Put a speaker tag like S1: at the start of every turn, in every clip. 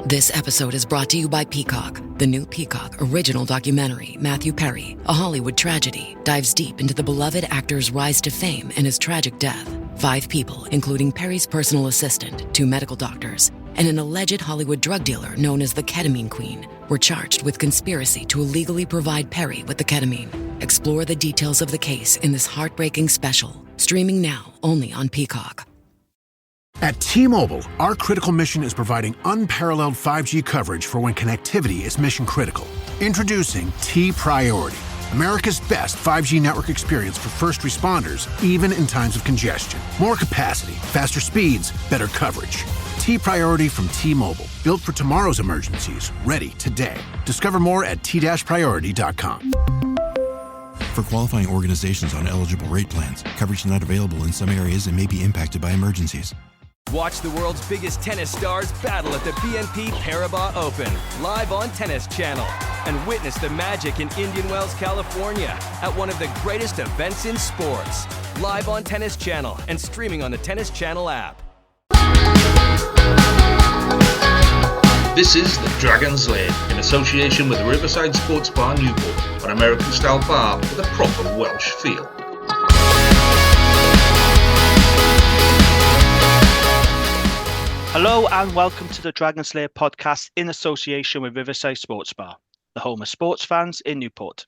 S1: This episode is brought to you by Peacock. The new Peacock original documentary, Matthew Perry, A Hollywood Tragedy, dives deep into the beloved actor's rise to fame and his tragic death. 5 people, including Perry's personal assistant, 2 medical doctors, and an alleged Hollywood drug dealer known as the Ketamine Queen, were charged with conspiracy to illegally provide Perry with the ketamine. Explore the details of the case in this heartbreaking special, streaming now only on Peacock.
S2: At T-Mobile, our critical mission is providing unparalleled 5G coverage for when connectivity is mission critical. Introducing T-Priority, America's best 5G network experience for first responders, even in times of congestion. More capacity, faster speeds, better coverage. T-Priority from T-Mobile, built for tomorrow's emergencies, ready today. Discover more at t-priority.com.
S3: For qualifying organizations on eligible rate plans, coverage not available in some areas and may be impacted by emergencies.
S4: Watch the world's biggest tennis stars battle at the BNP Paribas Open, live on Tennis Channel. And witness the magic in Indian Wells, California, at one of the greatest events in sports. Live on Tennis Channel and streaming on the Tennis Channel app.
S5: This is the Dragons Lane, in association with the Riverside Sports Bar Newport, an American-style bar with a proper Welsh feel.
S6: Hello and welcome to the Dragons Lair podcast in association with Riverside Sports Bar, the home of sports fans in Newport.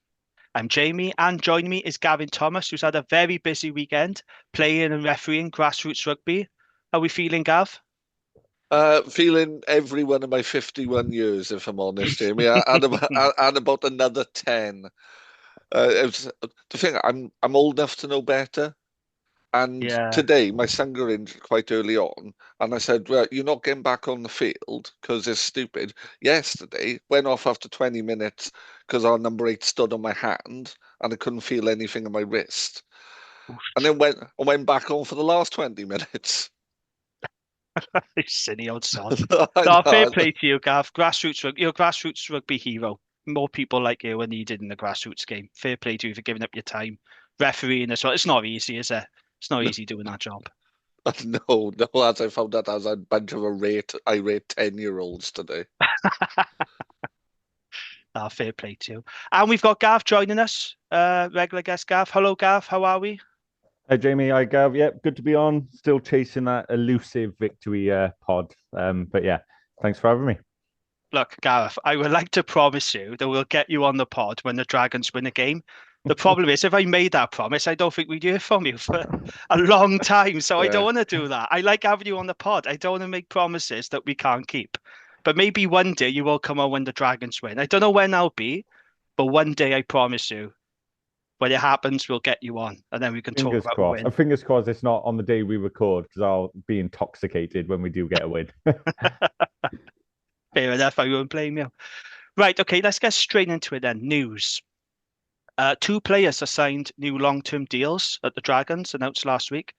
S6: I'm Jamie and joining me is Gavin Thomas, who's had a very busy weekend playing and refereeing grassroots rugby. How are we feeling, Gav?
S7: Feeling every one of my 51 years, if I'm honest, Jamie. And about another 10. The thing, I'm old enough to know better. And today, my son got injured quite early on. And I said, well, you're not getting back on the field because it's stupid. Yesterday, went off after 20 minutes because our number 8 stood on my hand and I couldn't feel anything in my wrist. And then went back on for the last 20 minutes.
S6: You silly old son. No, fair play to you, Gav. You're a grassroots rugby hero. More people like you are needed in the grassroots game. Fair play to you for giving up your time. Refereeing as well. It's not easy, is it? It's not easy doing that job.
S7: No, as I found out, as a bunch of irate 10-year-olds today.
S6: Fair play to you. And we've got Gav joining us, regular guest Gav. Hello, Gav. How are we?
S8: Hi, Jamie. Hi, Gav. Yep, good to be on. Still chasing that elusive victory pod. But yeah, thanks for having me.
S6: Look, Gareth, I would like to promise you that we'll get you on the pod when the Dragons win a game. The problem is, if I made that promise, I don't think we'd hear from you for a long time. So I don't want to do that. I like having you on the pod. I don't want to make promises that we can't keep. But maybe one day you will come on when the Dragons win. I don't know when that'll be, but one day I promise you, when it happens, we'll get you on, and then we can talk about the win.
S8: And fingers crossed it's not on the day we record, because I'll be intoxicated when we do get a win.
S6: Fair enough. I won't blame you. Right. Okay. Let's get straight into it then. News. 2 players assigned new long-term deals at the Dragons, announced last week.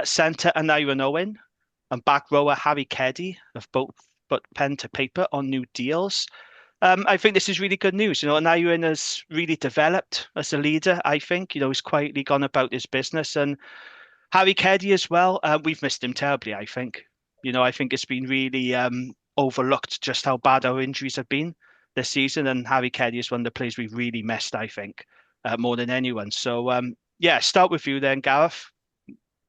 S6: Centre Aneurin Owen and back rower Harry Keddy have both put pen to paper on new deals. I think this is really good news. Aneurin has really developed as a leader, I think. He's quietly gone about his business. And Harry Keddy as well, we've missed him terribly, I think. I think it's been really overlooked just how bad our injuries have been this season. And Harry Keddy is one of the players we've really missed, I think, more than anyone. So, start with you then, Gareth.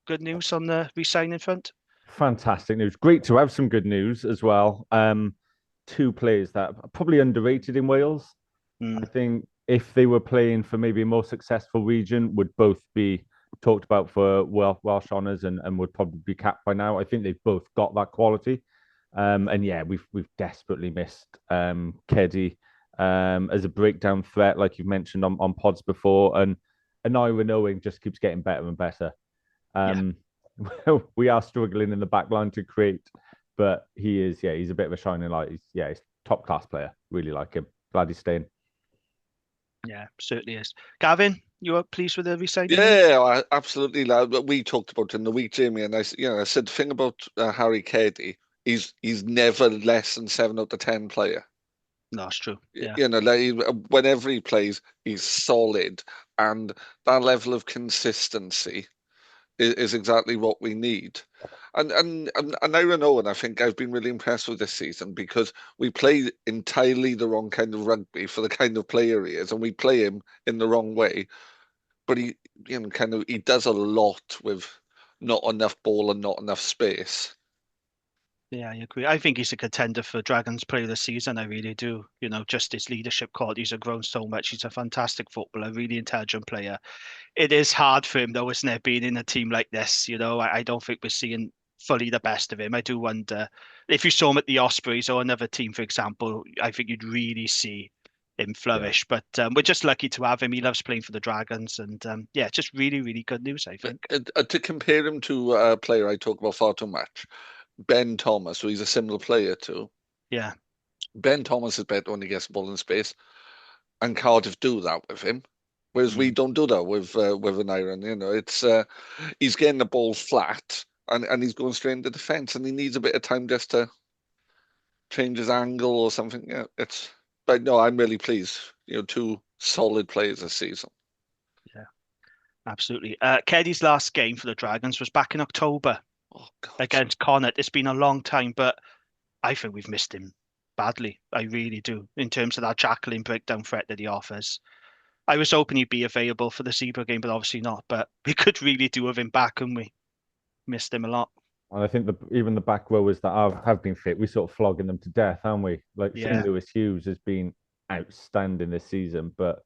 S6: Good news on the re-signing front?
S8: Fantastic news. Great to have some good news as well. 2 players that are probably underrated in Wales. I think if they were playing for maybe a more successful region, would both be talked about for Welsh honours and would probably be capped by now. I think they've both got that quality. We've desperately missed Keddy as a breakdown threat, like you've mentioned on pods before, and Aneurin Owen just keeps getting better and better. We are struggling in the back line to create, but he's a bit of a shining light. He's top class player. Really like him. Glad he's staying. Yeah,
S6: certainly is. Gavin, you are pleased with the re-signing?
S7: Yeah, absolutely. We talked about it in the week, Jamie, and I said the thing about Harry Keddy, he's never less than 7 out of 10 player.
S6: No, it's true. Yeah.
S7: Whenever he plays, he's solid, and that level of consistency is exactly what we need. And Aaron Owen, I think I've been really impressed with this season because we play entirely the wrong kind of rugby for the kind of player he is, and we play him in the wrong way. But he, he does a lot with not enough ball and not enough space.
S6: Yeah, I agree. I think he's a contender for Dragons Player of the Season. I really do. Just his leadership qualities have grown so much. He's a fantastic footballer, really intelligent player. It is hard for him, though, isn't it, being in a team like this? I don't think we're seeing fully the best of him. I do wonder if you saw him at the Ospreys or another team, for example, I think you'd really see him flourish. But we're just lucky to have him. He loves playing for the Dragons. And yeah, just really, really good news, I think.
S7: To compare him to a player I talk about far too much, Ben Thomas, who he's a similar player to.
S6: Yeah.
S7: Ben Thomas is better when he gets the ball in space, and Cardiff do that with him, whereas we don't do that with an Iron. It's he's getting the ball flat and he's going straight into defence, and he needs a bit of time just to change his angle or something. Yeah, but no, I'm really pleased. Two solid players this season.
S6: Yeah, absolutely. Keddy's last game for the Dragons was back in October.
S7: Oh, God.
S6: Against Connacht. It's been a long time, but I think we've missed him badly. I really do, in terms of that Jacqueline breakdown threat that he offers. I was hoping he'd be available for the Zebre game, but obviously not. But we could really do with him back, and we missed him a lot.
S8: And I think even the back rowers that have been fit, we're sort of flogging them to death, aren't we? Like St. Louis Hughes has been outstanding this season, but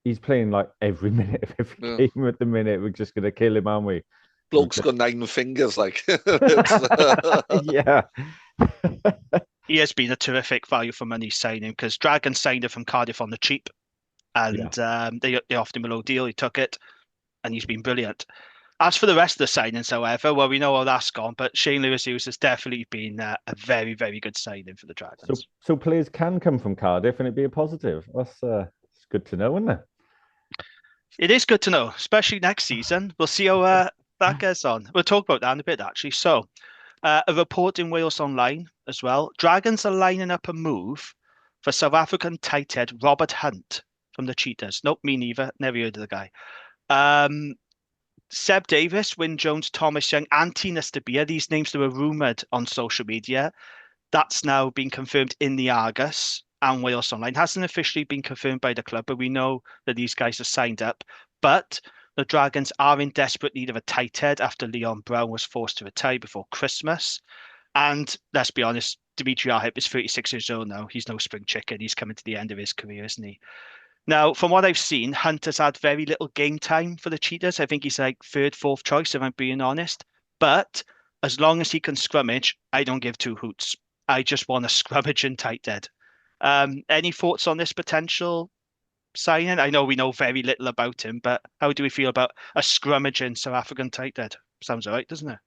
S8: he's playing like every minute of every game at the minute. We're just going to kill him, aren't we?
S7: Bloke's got 9 fingers, like.
S8: Yeah.
S6: He has been a terrific value for money signing because Dragons signed him from Cardiff on the cheap, and they offered him a low deal. He took it, and he's been brilliant. As for the rest of the signings, however, well, we know how that's gone, but Shane Lewis-Hughes has definitely been a very, very good signing for the Dragons.
S8: So players can come from Cardiff and it'd be a positive. That's it's good to know, isn't it?
S6: It is good to know, especially next season. We'll see how that gets on. We'll talk about that in a bit, actually. So, a report in Wales Online as well. Dragons are lining up a move for South African tight head Robert Hunt from the Cheetahs. Nope, me neither. Never heard of the guy. Seb Davis, Wyn Jones, Thomas Young, and Tina Stabia. These names that were rumoured on social media. That's now been confirmed in the Argus and Wales Online. Hasn't officially been confirmed by the club, but we know that these guys are signed up. But the Dragons are in desperate need of a tight head after Leon Brown was forced to retire before Christmas. And let's be honest, Dimitri Arhip is 36 years old now. He's no spring chicken. He's coming to the end of his career, isn't he? Now, from what I've seen, Hunt has had very little game time for the Cheetahs. I think he's like third, fourth choice, if I'm being honest. But as long as he can scrummage, I don't give two hoots. I just want a scrummaging tight head. Any thoughts on this potential signing? I know we know very little about him, but how do we feel about a scrummaging South African tight head? Sounds all right, doesn't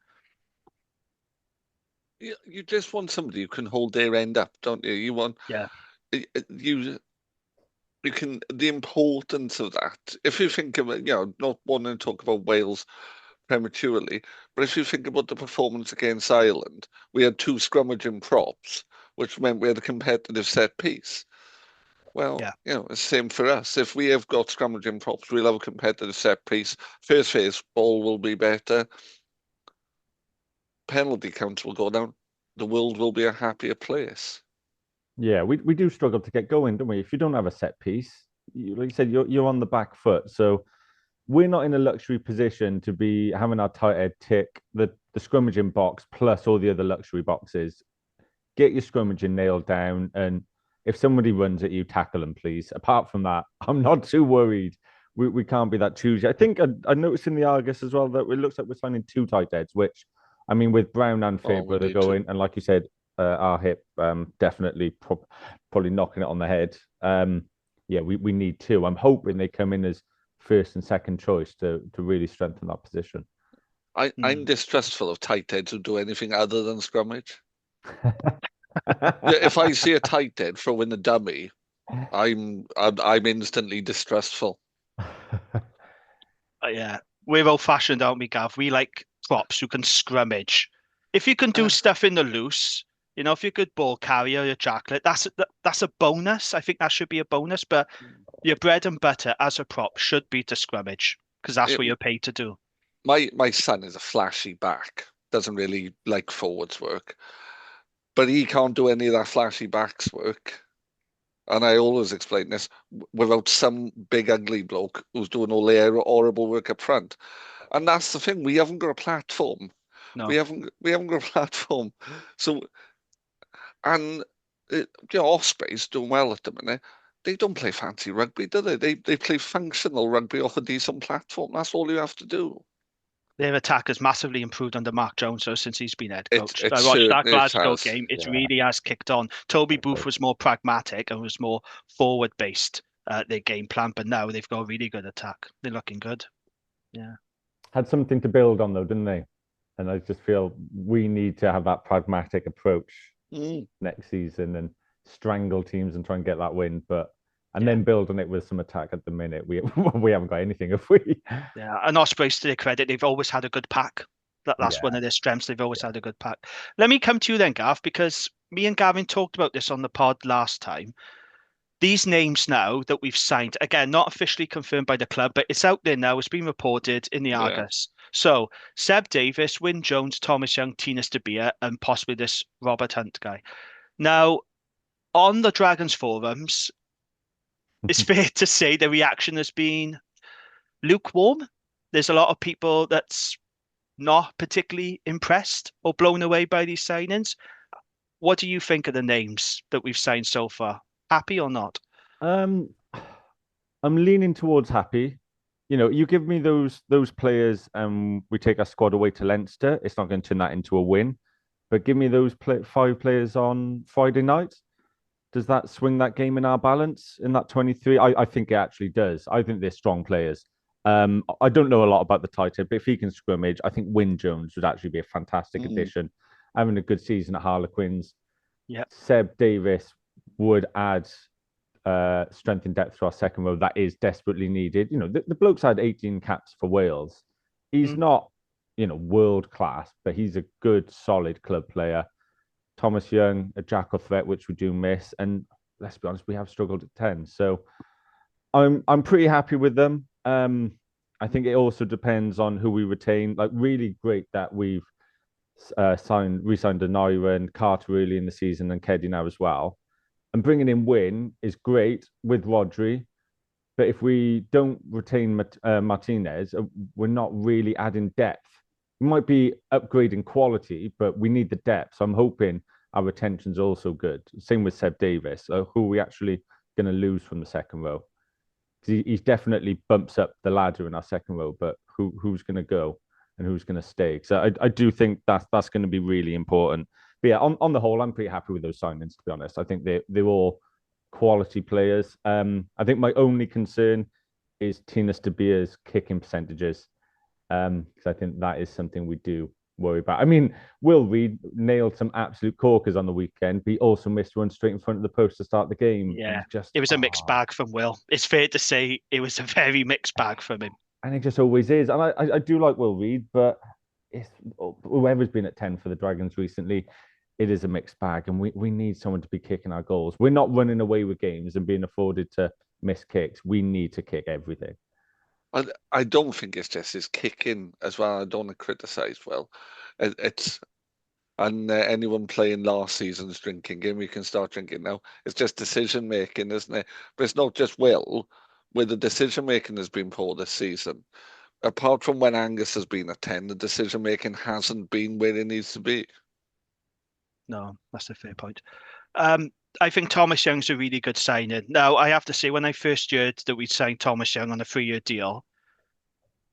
S6: it?
S7: You just want somebody who can hold their end up, don't you? You want, you can, the importance of that. If you think of it, not wanting to talk about Wales prematurely, but if you think about the performance against Ireland, we had 2 scrummaging props, which meant we had a competitive set piece. Well, it's the same for us. If we have got scrummaging props, we'll have a competitive set piece. First phase, ball will be better. Penalty counts will go down. The world will be a happier place.
S8: Yeah, we do struggle to get going, don't we? If you don't have a set piece, like you said, you're on the back foot. So we're not in a luxury position to be having our tight head tick the scrummaging box plus all the other luxury boxes. Get your scrummaging nailed down, and if somebody runs at you, tackle them, please. Apart from that, I'm not too worried. We can't be that choosy. I think I noticed in the Argus as well that it looks like we're signing 2 tight heads, which, I mean, with Brown and Faber they're going, and like you said, our hip definitely probably knocking it on the head. We need 2. I'm hoping they come in as first and second choice to really strengthen that position.
S7: I'm distrustful of tight heads who do anything other than scrummage. If I see a tight head throw in a dummy, I'm instantly distrustful.
S6: Yeah, we're old-fashioned, aren't we, Gav? We like props who can scrummage. If you can do stuff in the loose, if you're a good ball carrier, your jacklet, that's a bonus. I think that should be a bonus. But your bread and butter as a prop should be to scrummage because that's what you're paid to do.
S7: my son is a flashy back, doesn't really like forwards work, but he can't do any of that flashy backs work. And I always explain this without some big ugly bloke who's doing all the horrible work up front. And that's the thing, we haven't got a platform.
S6: No.
S7: We haven't got a platform. So, and Osprey's doing well at the minute. They don't play fancy rugby, do they? They play functional rugby off a decent platform. That's all you have to do.
S6: Their attack has massively improved under Mark Jones since he's been head coach.
S7: It
S6: I watched that
S7: certainly
S6: Glasgow
S7: has.
S6: game. It
S8: Yeah.
S6: really has kicked on. Toby Booth was more pragmatic and was more forward-based, their game plan, but now they've got a really good attack. They're looking good. Yeah.
S8: Had something to build on, though, didn't they? And I just feel we need to have that pragmatic approach next season and strangle teams and try and get that win. And then build on it with some attack. At the minute, we haven't got anything, have we?
S6: Yeah, and Ospreys, to their credit, they've always had a good pack. That's one of their strengths. They've always had a good pack. Let me come to you then, Gav, because me and Gavin talked about this on the pod last time. These names now that we've signed, again, not officially confirmed by the club, but it's out there now. It's been reported in the Argus. So Seb Davis, Wyn Jones, Thomas Young, Tinas de Beer, and possibly this Robert Hunt guy. Now, on the Dragons forums, it's fair to say the reaction has been lukewarm. There's a lot of people that's not particularly impressed or blown away by these signings. What do you think of the names that we've signed so far? Happy or not?
S8: I'm leaning towards happy. You give me those players and we take our squad away to Leinster. It's not going to turn that into a win. But give me those 5 players on Friday night. Does that swing that game in our balance in that 23? I think it actually does. I think they're strong players. I don't know a lot about the tight head, but if he can scrimmage, I think Wyn Jones would actually be a fantastic addition. Having a good season at Harlequins.
S6: Yeah.
S8: Seb Davis would add strength and depth to our second row that is desperately needed. The bloke's had 18 caps for Wales. He's not, world class, but he's a good, solid club player. Thomas Young, a jackal threat, which we do miss. And let's be honest, we have struggled at 10. So I'm pretty happy with them. I think it also depends on who we retain. Like, really great that we've re-signed Denaira and Carter early in the season and Keddy now as well. And bringing in Wyn is great with Rodri. But if we don't retain Martinez, we're not really adding depth. We might be upgrading quality, but we need the depth. So I'm hoping our retention's also good. Same with Seb Davis, who are we actually going to lose from the second row? Because he definitely bumps up the ladder in our second row, but who's going to go and who's going to stay? So I do think that's going to be really important. But yeah, on the whole, I'm pretty happy with those signings, to be honest. I think they're all quality players. I think my only concern is Tinas de Beer's kicking percentages. Because I think that is something we do worry about. I mean, Will Reid nailed some absolute corkers on the weekend, but he also missed one straight in front of the post to start the game.
S6: Yeah, it was a mixed bag from Will. It's fair to say it was a very mixed bag from him.
S8: And it just always is. And I do like Will Reid, but whoever's been at 10 for the Dragons recently, it is a mixed bag. And we need someone to be kicking our goals. We're not running away with games and being afforded to miss kicks. We need to kick everything.
S7: I don't think it's just his kicking as well. I don't want to criticise Will. Anyone playing last season's drinking game, we can start drinking now. It's just decision making, isn't it? But it's not just Will. Where the decision making has been poor this season. Apart from when Angus has been at 10, the decision making hasn't been where it needs to be.
S6: No, that's a fair point. I think Thomas Young's a really good signing. Now, I have to say, when I first heard that we'd signed Thomas Young on a 3-year deal,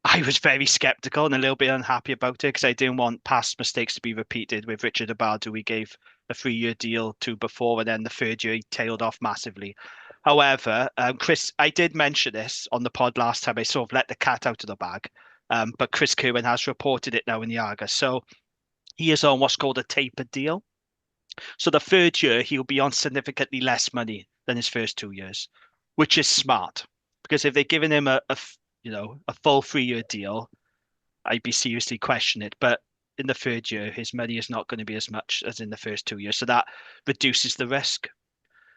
S6: I was very sceptical and a little bit unhappy about it because I didn't want past mistakes to be repeated with Richard Abad, who we gave a 3-year deal to before, and then the 3rd year he tailed off massively. However, Chris, I did mention this on the pod last time. I sort of let the cat out of the bag, but Chris Kerwin has reported it now in the Argus. So he is on what's called a tapered deal. So the 3rd year, he'll be on significantly less money than his first 2 years, which is smart. Because if they're giving him a full 3-year deal, I'd be seriously questioning it. But in the 3rd year, his money is not going to be as much as in the first 2 years. So that reduces the risk.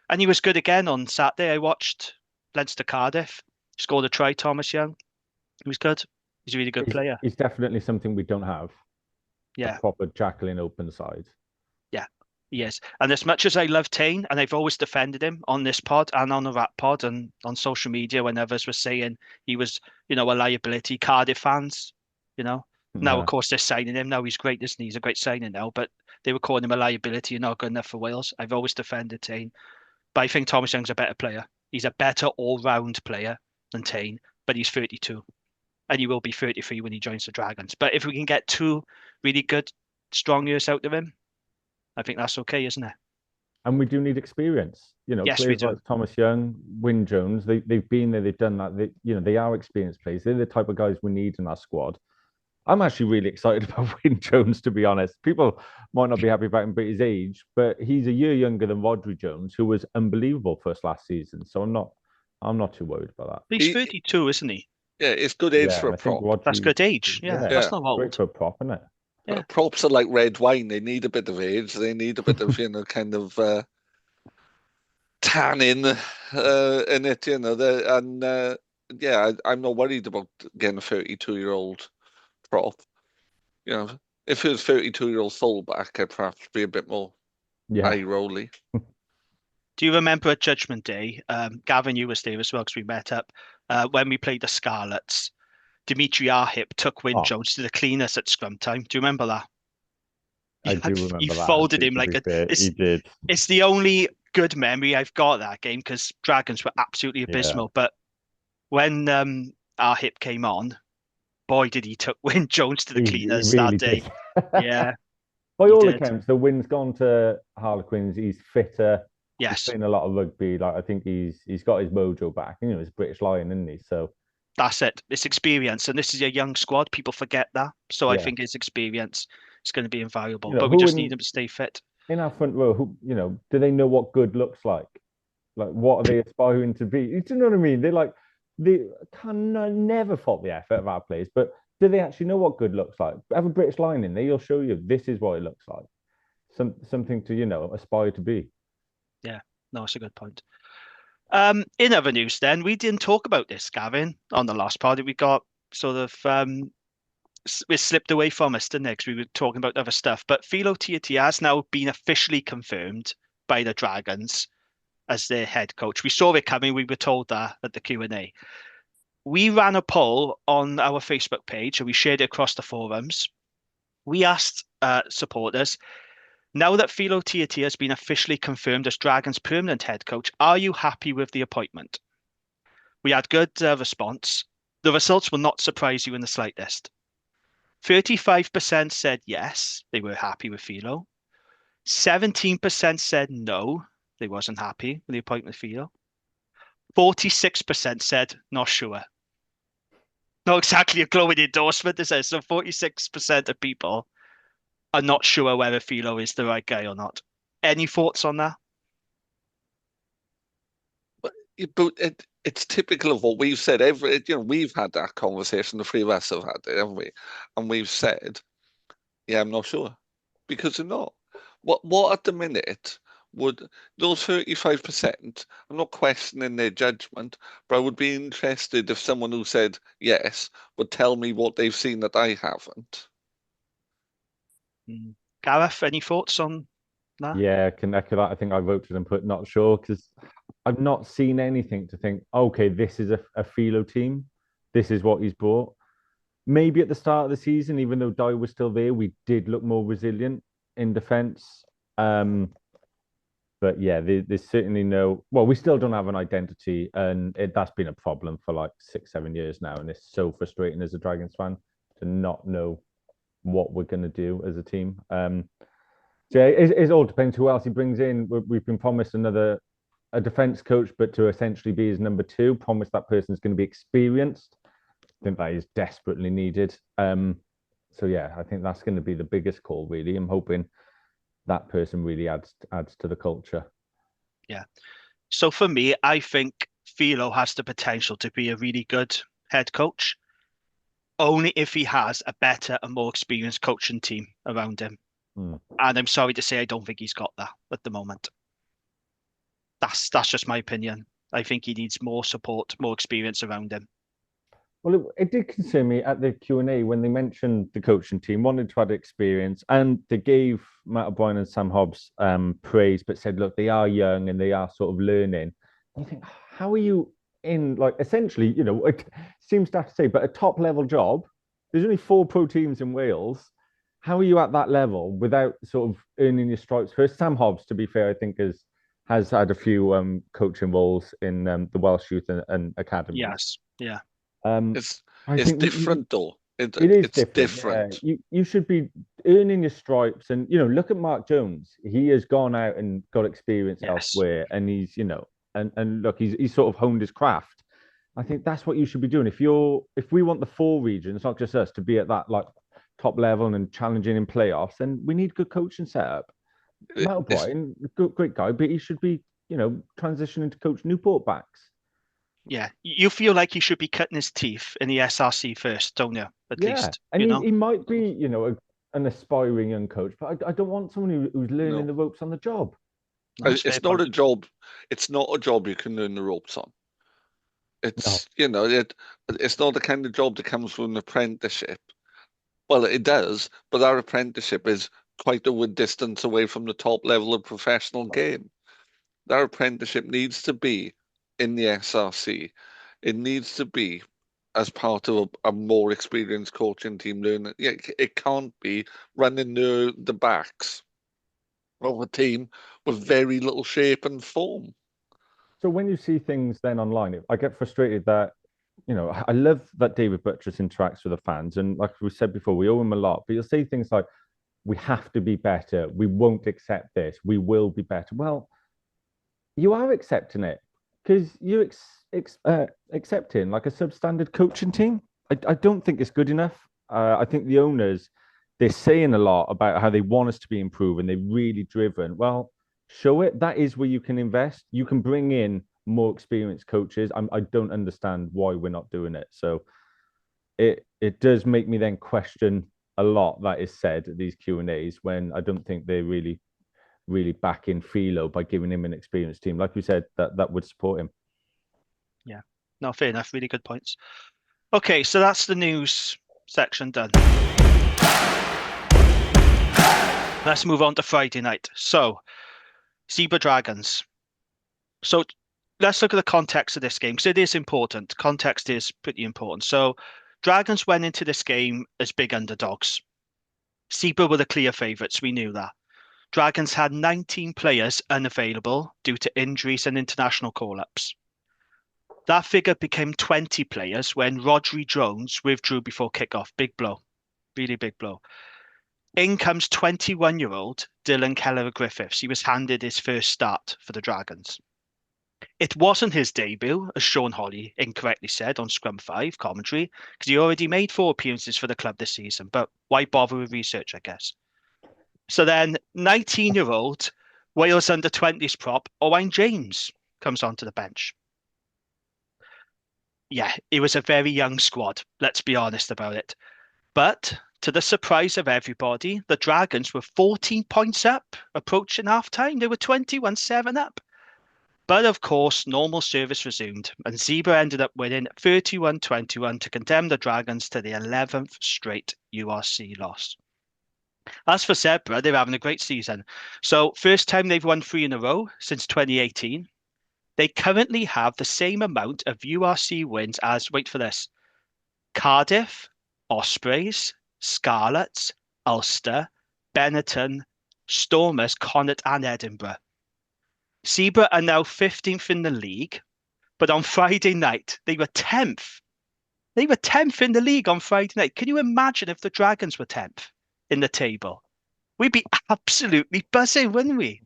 S6: And he was good again on Saturday. I watched Leinster Cardiff. Scored a try, Thomas Young. He was good. He's a really good player.
S8: He's definitely something we don't have.
S6: Yeah.
S8: A proper Jacqueline open side.
S6: Yeah. Yes, and as much as I love Tane, and I've always defended him on this pod and on the Rap pod and on social media when others were saying he was, a liability, Cardiff fans, Now, of course, they're signing him. Now he's great, isn't he? He's a great signing now, but they were calling him a liability and not good enough for Wales. I've always defended Tane, but I think Thomas Young's a better player. He's a better all-round player than Tane, but he's 32, and he will be 33 when he joins the Dragons. But if we can get 2 really good, strong years out of him, I think that's okay, isn't it?
S8: And we do need experience.
S6: Yes,
S8: players like Thomas Young, Wyn Jones, they've been there, they've done that. They are experienced players. They're the type of guys we need in our squad. I'm actually really excited about Wyn Jones, to be honest. People might not be happy about him but his age, but he's a year younger than Rodri Jones, who was unbelievable for us last season. So I'm not too worried about that.
S6: He's 32, isn't he?
S7: Yeah, it's good age for a prop.
S6: That's good age. Yeah, that's not old.
S8: Great for a prop, isn't it?
S6: Yeah.
S7: Props are like red wine. They need a bit of age. They need a bit of, kind of tannin in it, I'm not worried about getting a 32-year-old prop. If it was 32-year-old fullback, I'd perhaps be a bit more eye-rolly.
S6: Do you remember at Judgment Day, Gavin, you were there as well because we met up, when we played the Scarlets, Dimitri Arhip took Wyn Jones to the cleaners at scrum time. Do you remember that?
S8: I do remember
S6: he
S8: that.
S6: Folded him like
S8: he did.
S6: It's the only good memory I've got of that game because Dragons were absolutely abysmal. But when Arhip came on, boy, did he took Wyn Jones to the cleaners that day. Yeah.
S8: By all accounts, the Wyn's gone to Harlequins. He's fitter.
S6: Yes.
S8: He's playing a lot of rugby. Like I think he's got his mojo back. He's a British Lion, isn't he? So
S6: that's it. It's experience, and this is a young squad. People forget that. So I think his experience is going to be invaluable. But we just need him to stay fit.
S8: In our front row, do they know what good looks like? Like, what are they aspiring to be? Do you know what I mean? They can never fault the effort of our players, but do they actually know what good looks like? Have a British Lion in there. He'll show you this is what it looks like. Something to aspire to be. Yeah,
S6: no, it's a good point. In other news, then, we didn't talk about this, Gavin, on the last part. We got sort of it slipped away from us, didn't it? Because we were talking about other stuff. But Philo Tiatia has now been officially confirmed by the Dragons as their head coach. We saw it coming. We were told that at the Q&A. We ran a poll on our Facebook page and we shared it across the forums. We asked supporters, now that Philo Tiatia has been officially confirmed as Dragons' permanent head coach, are you happy with the appointment? We had good response. The results will not surprise you in the slightest. 35% said yes, they were happy with Philo. 17% said no, they wasn't happy with the appointment of Philo. 46% said not sure. Not exactly a glowing endorsement, is it? So 46% of people are not sure whether Philo is the right guy or not. Any thoughts on that?
S7: But it's typical of what we've said. We've had that conversation. The three of us have had it, haven't we? And we've said, "Yeah, I'm not sure," because they're not. What at the minute would those 35%? I'm not questioning their judgment, but I would be interested if someone who said yes would tell me what they've seen that I haven't.
S6: Gareth, any thoughts on that?
S8: Yeah, I can echo that. I think I voted and put not sure because I've not seen anything to think, okay, this is a Philo team. This is what he's brought. Maybe at the start of the season, even though Dye was still there, we did look more resilient in defence. But yeah, there's certainly we still don't have an identity. And that's been a problem for like 6-7 years now. And it's so frustrating as a Dragons fan to not know what we're going to do as a team. So it all depends who else he brings in. We've been promised a defence coach, but to essentially be his number 2, promised that person's going to be experienced. I think that is desperately needed. So yeah, I think that's going to be the biggest call, really. I'm hoping that person really adds to the culture.
S6: Yeah. So for me, I think Philo has the potential to be a really good head coach, only if he has a better and more experienced coaching team around him. And I'm sorry to say, I don't think he's got that at the moment. That's just my opinion. I think he needs more support, more experience around him.
S8: Well, it did concern me at the Q&A when they mentioned the coaching team wanted to add experience, and they gave Matt O'Brien and Sam Hobbs praise, but said, look, they are young and they are sort of learning. And you think, how are you in, like, essentially, it seems to have to say, but a top level job, there's only 4 pro teams in Wales. How are you at that level without sort of earning your stripes first? Sam Hobbs, to be fair, I think has had a few coaching roles in the Welsh youth and academy.
S6: Yes, yeah.
S7: It's
S8: I
S7: it's
S8: think
S7: different though.
S8: it is
S7: It's
S8: different. Yeah. You should be earning your stripes, and look at Mark Jones. He has gone out and got experience elsewhere, and he's and look, he's sort of honed his craft. I think that's what you should be doing. If we want the 4 regions, not just us, to be at that like top level and challenging in playoffs, then we need good coaching setup. Matt O'Brien, great guy, but he should be transitioning to coach Newport backs.
S6: Yeah, you feel like he should be cutting his teeth in the SRC first, don't you? At least,
S8: and he might be, an aspiring young coach, but I don't want someone who's learning the ropes on the job.
S7: It's not a job. It's not a job you can learn the ropes on. It's it's not the kind of job that comes from an apprenticeship. Well, it does, but our apprenticeship is quite a distance away from the top level of professional game. Our apprenticeship needs to be in the SRC. It needs to be as part of a more experienced coaching team learning. It can't be running the backs of a team with very little shape and form.
S8: So when you see things then online, I get frustrated that, I love that David Buttress interacts with the fans. And like we said before, we owe him a lot, but you'll say things like, we have to be better. We won't accept this. We will be better. Well, you are accepting it because you're accepting like a substandard coaching team. I don't think it's good enough. I think the owners, they're saying a lot about how they want us to be improved and they're really driven. Well, show it. That is where you can invest. You can bring in more experienced coaches. I don't understand why we're not doing it. So it does make me then question a lot that is said at these Q&As when I don't think they're really backing Philo by giving him an experienced team. Like we said, that would support him.
S6: Yeah, no, fair enough. Really good points. Okay, so that's the news section done. Let's move on to Friday night. So, Zebre Dragons. So let's look at the context of this game because it is important. Context is pretty important. So Dragons went into this game as big underdogs. Zebre were the clear favourites. We knew that. Dragons had 19 players unavailable due to injuries and international call-ups. That figure became 20 players when Rodri Jones withdrew before kickoff. Big blow. Really big blow. In comes 21-year-old Dylan Keller-Griffiths. He was handed his first start for the Dragons. It wasn't his debut, as Sean Holly incorrectly said on Scrum 5 commentary, because he already made 4 appearances for the club this season, but why bother with research, I guess. So then 19-year-old Wales under-20s prop Owain James comes onto the bench. Yeah, it was a very young squad, let's be honest about it. But to the surprise of everybody, the Dragons were 14 points up, approaching half-time. They were 21-7 up. But of course, normal service resumed, and Zebre ended up winning 31-21 to condemn the Dragons to the 11th straight URC loss. As for Zebre, they're having a great season. So first time they've won 3 in a row since 2018. They currently have the same amount of URC wins as, wait for this, Cardiff, Ospreys, Scarlets, Ulster, Benetton, Stormers, Connacht and Edinburgh. Zebre are now 15th in the league, but on Friday night, they were 10th. They were 10th in the league on Friday night. Can you imagine if the Dragons were 10th in the table? We'd be absolutely buzzing, wouldn't we?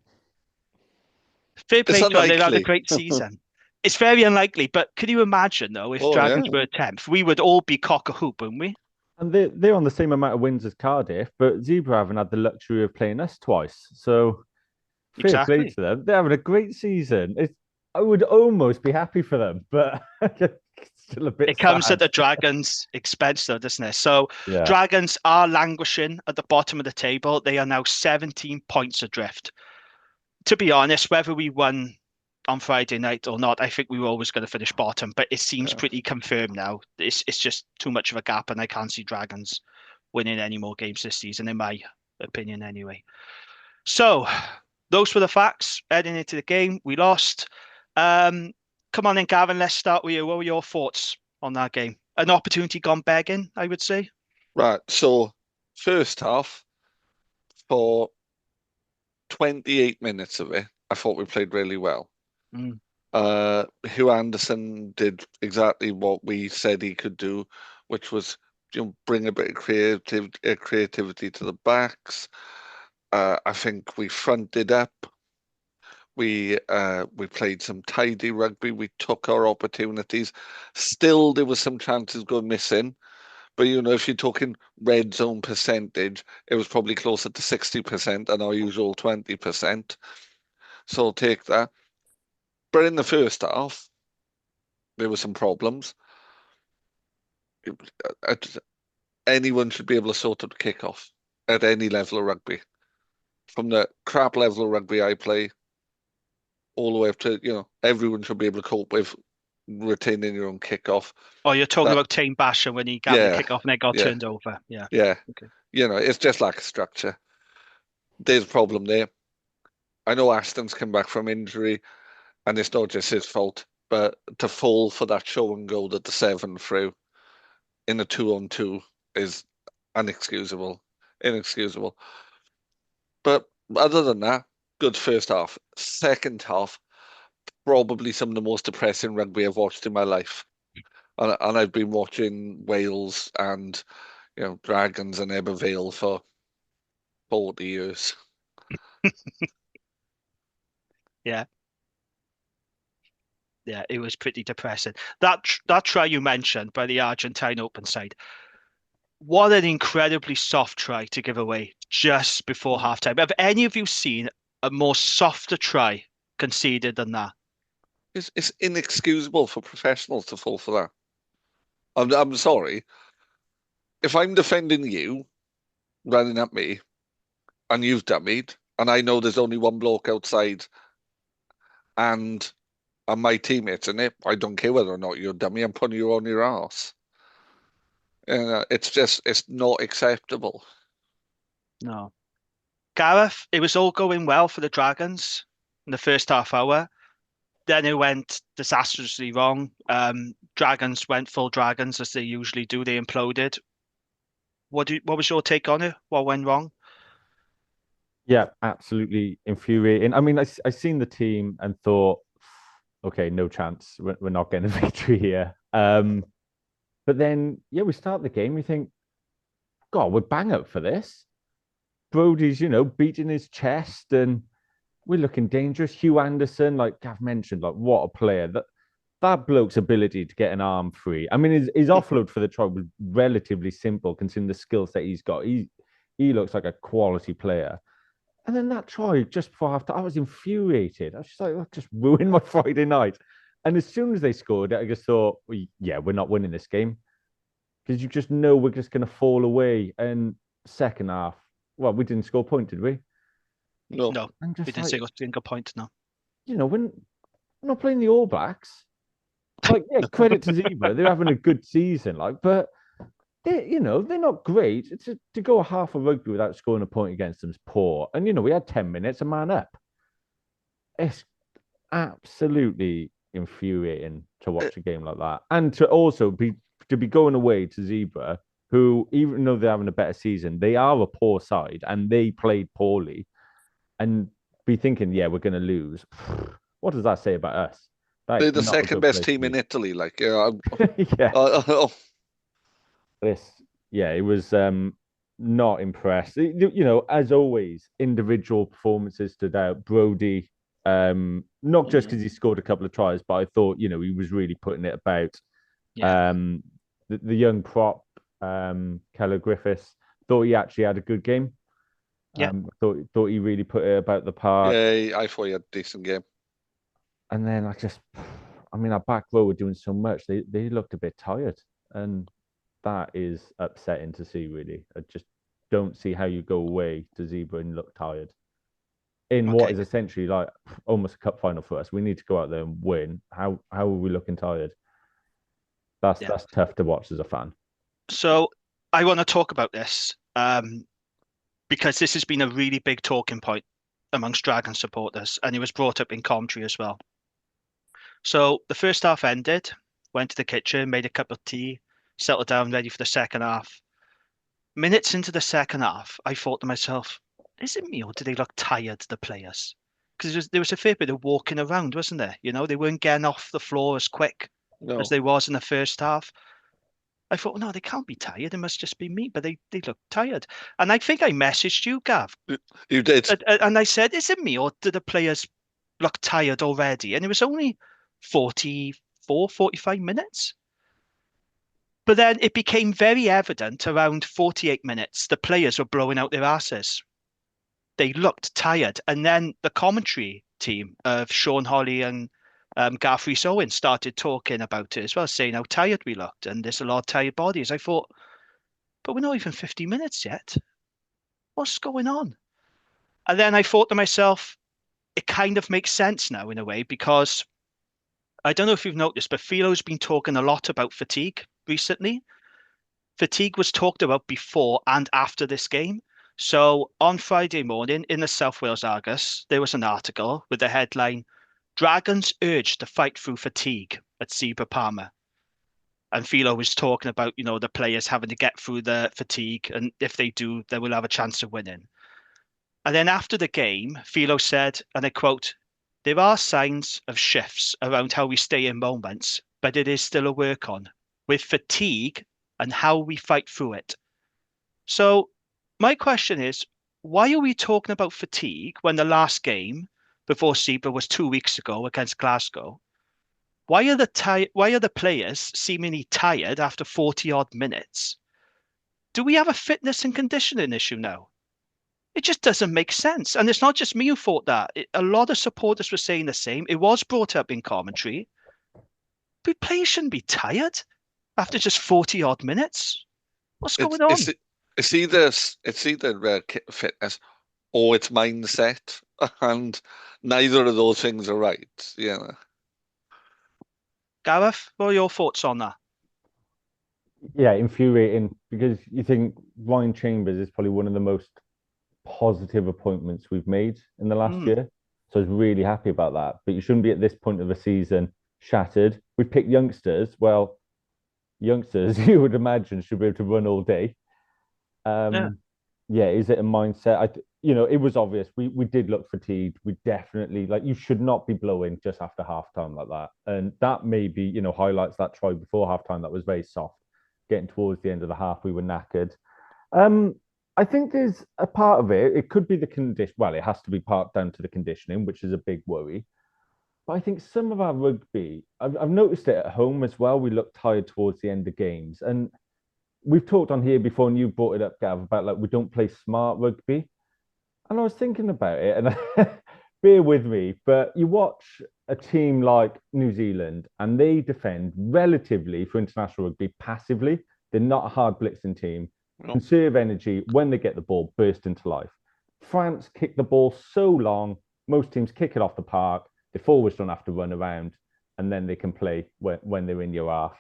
S6: Fair play to them. They've had a great season. It's very unlikely, but can you imagine, though, if Dragons were 10th? We would all be cock-a-hoop, wouldn't we?
S8: And they're on the same amount of wins as Cardiff, but Zebre haven't had the luxury of playing us twice. So fair play to them. They're having a great season. I would almost be happy for them, but it's still a bit
S6: It comes
S8: sad.
S6: at the Dragons' expense, though, doesn't it? So Dragons are languishing at the bottom of the table. They are now 17 points adrift. To be honest, whether we won on Friday night or not, I think we were always going to finish bottom, but it seems pretty confirmed now. It's just too much of a gap, and I can't see Dragons winning any more games this season, in my opinion, anyway. So, those were the facts heading into the game. We lost. Come on then, Gavin, let's start with you. What were your thoughts on that game? An opportunity gone begging, I would say.
S7: Right, so first half, for 28 minutes of it, I thought we played really well. Hugh Anderson did exactly what we said he could do, which was bring a bit of creativity to the backs. I think we fronted up. We played some tidy rugby. We took our opportunities. Still, there were some chances going missing. But, if you're talking red zone percentage, it was probably closer to 60% than our usual 20%. So I'll take that. But in the first half, there were some problems. Anyone should be able to sort out a kick-off at any level of rugby. From the crap level of rugby I play, all the way up to, everyone should be able to cope with retaining your own kick-off.
S6: Oh, you're talking about Tame Basher when he got the kick-off and it got turned over. Yeah.
S7: Yeah.
S6: Okay.
S7: It's just lack of structure. There's a problem there. I know Aston's come back from injury, and it's not just his fault, but to fall for that show and goal at the 7 through in a 2-on-2 is inexcusable. But other than that, good first half. Second half, probably some of the most depressing rugby I've watched in my life. And I've been watching Wales and, Dragons and Ebbw Vale for 40 years.
S6: Yeah. Yeah, it was pretty depressing. That try you mentioned by the Argentine open side, what an incredibly soft try to give away just before halftime. Have any of you seen a more softer try conceded than that?
S7: It's inexcusable for professionals to fall for that. I'm sorry. If I'm defending you, running at me, and you've dummied, and I know there's only one bloke outside, and my teammates in it, I don't care whether or not you're a dummy, I'm putting you on your ass. It's not acceptable.
S6: No. Gareth, it was all going well for the Dragons in the first half hour. Then it went disastrously wrong. Dragons went full Dragons as they usually do. They imploded. What was your take on it? What went wrong?
S8: Yeah, absolutely infuriating. I mean, I seen the team and thought, okay, no chance. We're not getting a victory here. But then, we start the game. We think, God, we're bang up for this. Brodie's, beating his chest, and we're looking dangerous. Hugh Anderson, like Gav mentioned, like what a player. That bloke's ability to get an arm free. I mean, his offload for the try was relatively simple, considering the skills that he's got. He looks like a quality player. And then that try just before half time, I was infuriated. I was just like, that just ruined my Friday night. And as soon as they scored, I just thought, well, we're not winning this game. Because you just know we're just going to fall away. And second half, well, we didn't score a point, did we?
S6: No, we didn't score a single point, no.
S8: When we're not playing the All Blacks, like, credit to Zebre. They're having a good season, but they're not great. It's to go half a rugby without scoring a point against them is poor. And we had 10 minutes, a man up. It's absolutely infuriating to watch a game like that, and to also be going away to Zebre, who, even though they're having a better season, they are a poor side and they played poorly, and be thinking, we're going to lose. What does that say about us?
S7: They're the second best team in Italy.
S8: It was not impressed. As always, individual performances stood out. Brodie, not just because he scored a couple of tries, but I thought, he was really putting it about. Yeah. The young prop, Keller Griffiths, thought he actually had a good game.
S6: Yeah.
S8: Thought he really put it about the park.
S7: Yeah, I thought he had a decent game.
S8: And then our back row were doing so much. They looked a bit tired, and that is upsetting to see, really. I just don't see how you go away to Zebre and look tired. in what is essentially like almost a cup final for us. We need to go out there and win. How are we looking tired? That's tough to watch as a fan.
S6: So I want to talk about this because this has been a really big talking point amongst Dragon supporters, and it was brought up in commentary as well. So the first half ended, went to the kitchen, made a cup of tea, settled down, ready for the second half. Minutes into the second half, I thought to myself, is it me or do they look tired, the players? Because there was a fair bit of walking around, wasn't there? You know, they weren't getting off the floor as quick as they was in the first half. I thought, no, they can't be tired. It must just be me, but they look tired. And I think I messaged you, Gav.
S7: You did.
S6: And I said, is it me or do the players look tired already? And it was only 45 minutes. But then it became very evident around 48 minutes, the players were blowing out their asses. They looked tired. And then the commentary team of Sean Holly and Gareth Rhys-Owen started talking about it as well, saying how tired we looked. And there's a lot of tired bodies. I thought, but we're not even 50 minutes yet. What's going on? And then I thought to myself, it kind of makes sense now in a way, because I don't know if you've noticed, but Philo's been talking a lot about fatigue recently. Fatigue was talked about before and after this game. So on Friday morning in the South Wales Argus, there was an article with the headline, Dragons urge to fight through fatigue at Zebre Parma. And Philo was talking about, you know, the players having to get through the fatigue. And if they do, they will have a chance of winning. And then after the game, Philo said, and I quote, there are signs of shifts around how we stay in moments, but it is still a work on with fatigue and how we fight through it. So my question is, why are we talking about fatigue when the last game before Zebre was 2 weeks ago against Glasgow? Why are the players seemingly tired after 40 odd minutes? Do we have a fitness and conditioning issue now? It just doesn't make sense. And it's not just me who thought that. A lot of supporters were saying the same. It was brought up in commentary. But players shouldn't be tired after just 40 odd minutes. What's going on?
S7: It's either fitness or it's mindset, and neither of those things are right. Yeah.
S6: Gareth, what are your thoughts on that?
S8: Yeah, infuriating, because you think Ryan Chambers is probably one of the most positive appointments we've made in the last year. So I was really happy about that. But you shouldn't be at this point of the season shattered. We've picked youngsters. Well, youngsters, you would imagine, should be able to run all day. Yeah, is it a mindset? It was obvious. We did look fatigued. We definitely, you should not be blowing just after halftime like that. And that maybe, highlights that try before halftime that was very soft. Getting towards the end of the half, we were knackered. I think there's a part of it. It could be the condition. Well, it has to be part down to the conditioning, which is a big worry. But I think some of our rugby, I've noticed it at home as well. We look tired towards the end of games. And we've talked on here before, and you brought it up, Gav, about we don't play smart rugby. And I was thinking about it, and bear with me, but you watch a team like New Zealand, and they defend relatively, for international rugby, passively. They're not a hard blitzing team. Conserve energy when they get the ball, burst into life. France kick the ball so long, most teams kick it off the park. The forwards don't have to run around, and then they can play when they're in your half.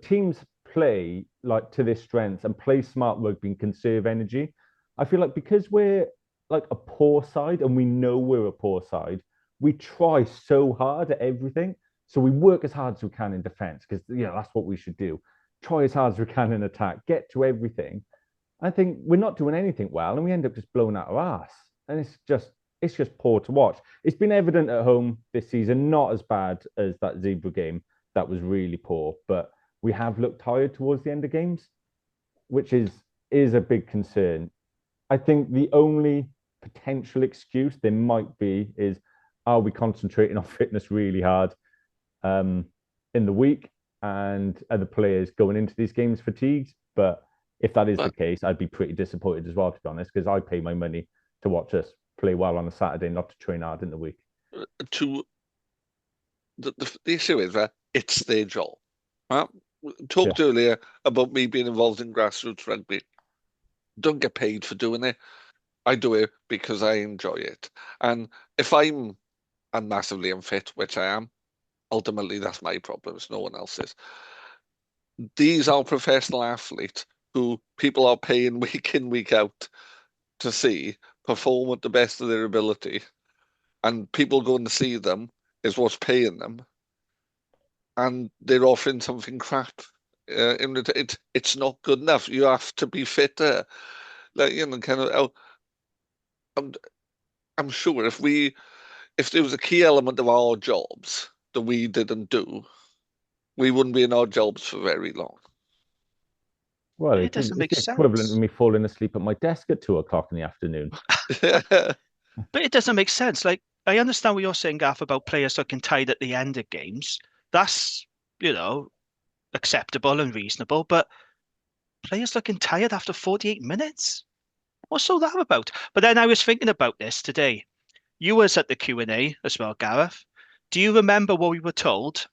S8: Teams play to their strengths and play smart rugby and conserve energy. I feel like because we're a poor side and we know we're a poor side, we try so hard at everything. So we work as hard as we can in defense because that's what we should do. Try as hard as we can in attack, get to everything. I think we're not doing anything well, and we end up just blowing out our ass. And it's just poor to watch. It's been evident at home this season, not as bad as that Zebre game. That was really poor, but we have looked tired towards the end of games, which is a big concern. I think the only potential excuse there might be is, are we concentrating on fitness really hard in the week? And are the players going into these games fatigued? But if that is the case, I'd be pretty disappointed as well, to be honest, because I pay my money to watch us play well on a Saturday, not to train hard in the week.
S7: The issue is that it's their job. Talked earlier about me being involved in grassroots rugby. Don't get paid for doing it. I do it because I enjoy it. And if I'm massively unfit, which I am, ultimately that's my problem. It's no one else's. These are professional athletes who people are paying week in, week out to see perform at the best of their ability. And people going to see them is what's paying them. And they're offering something crap. It's not good enough. You have to be fitter. Like, kind of. I'm sure if there was a key element of our jobs that we didn't do, we wouldn't be in our jobs for very long.
S8: Well,
S6: It doesn't make
S8: it's equivalent
S6: sense.
S8: to me falling asleep at my desk at 2 o'clock in the afternoon.
S6: But it doesn't make sense. Like, I understand what you're saying, Gaff, about players looking tired at the end of games. That's, acceptable and reasonable. But players looking tired after 48 minutes? What's all that about? But then I was thinking about this today. You was at the Q&A as well, Gareth. Do you remember what we were told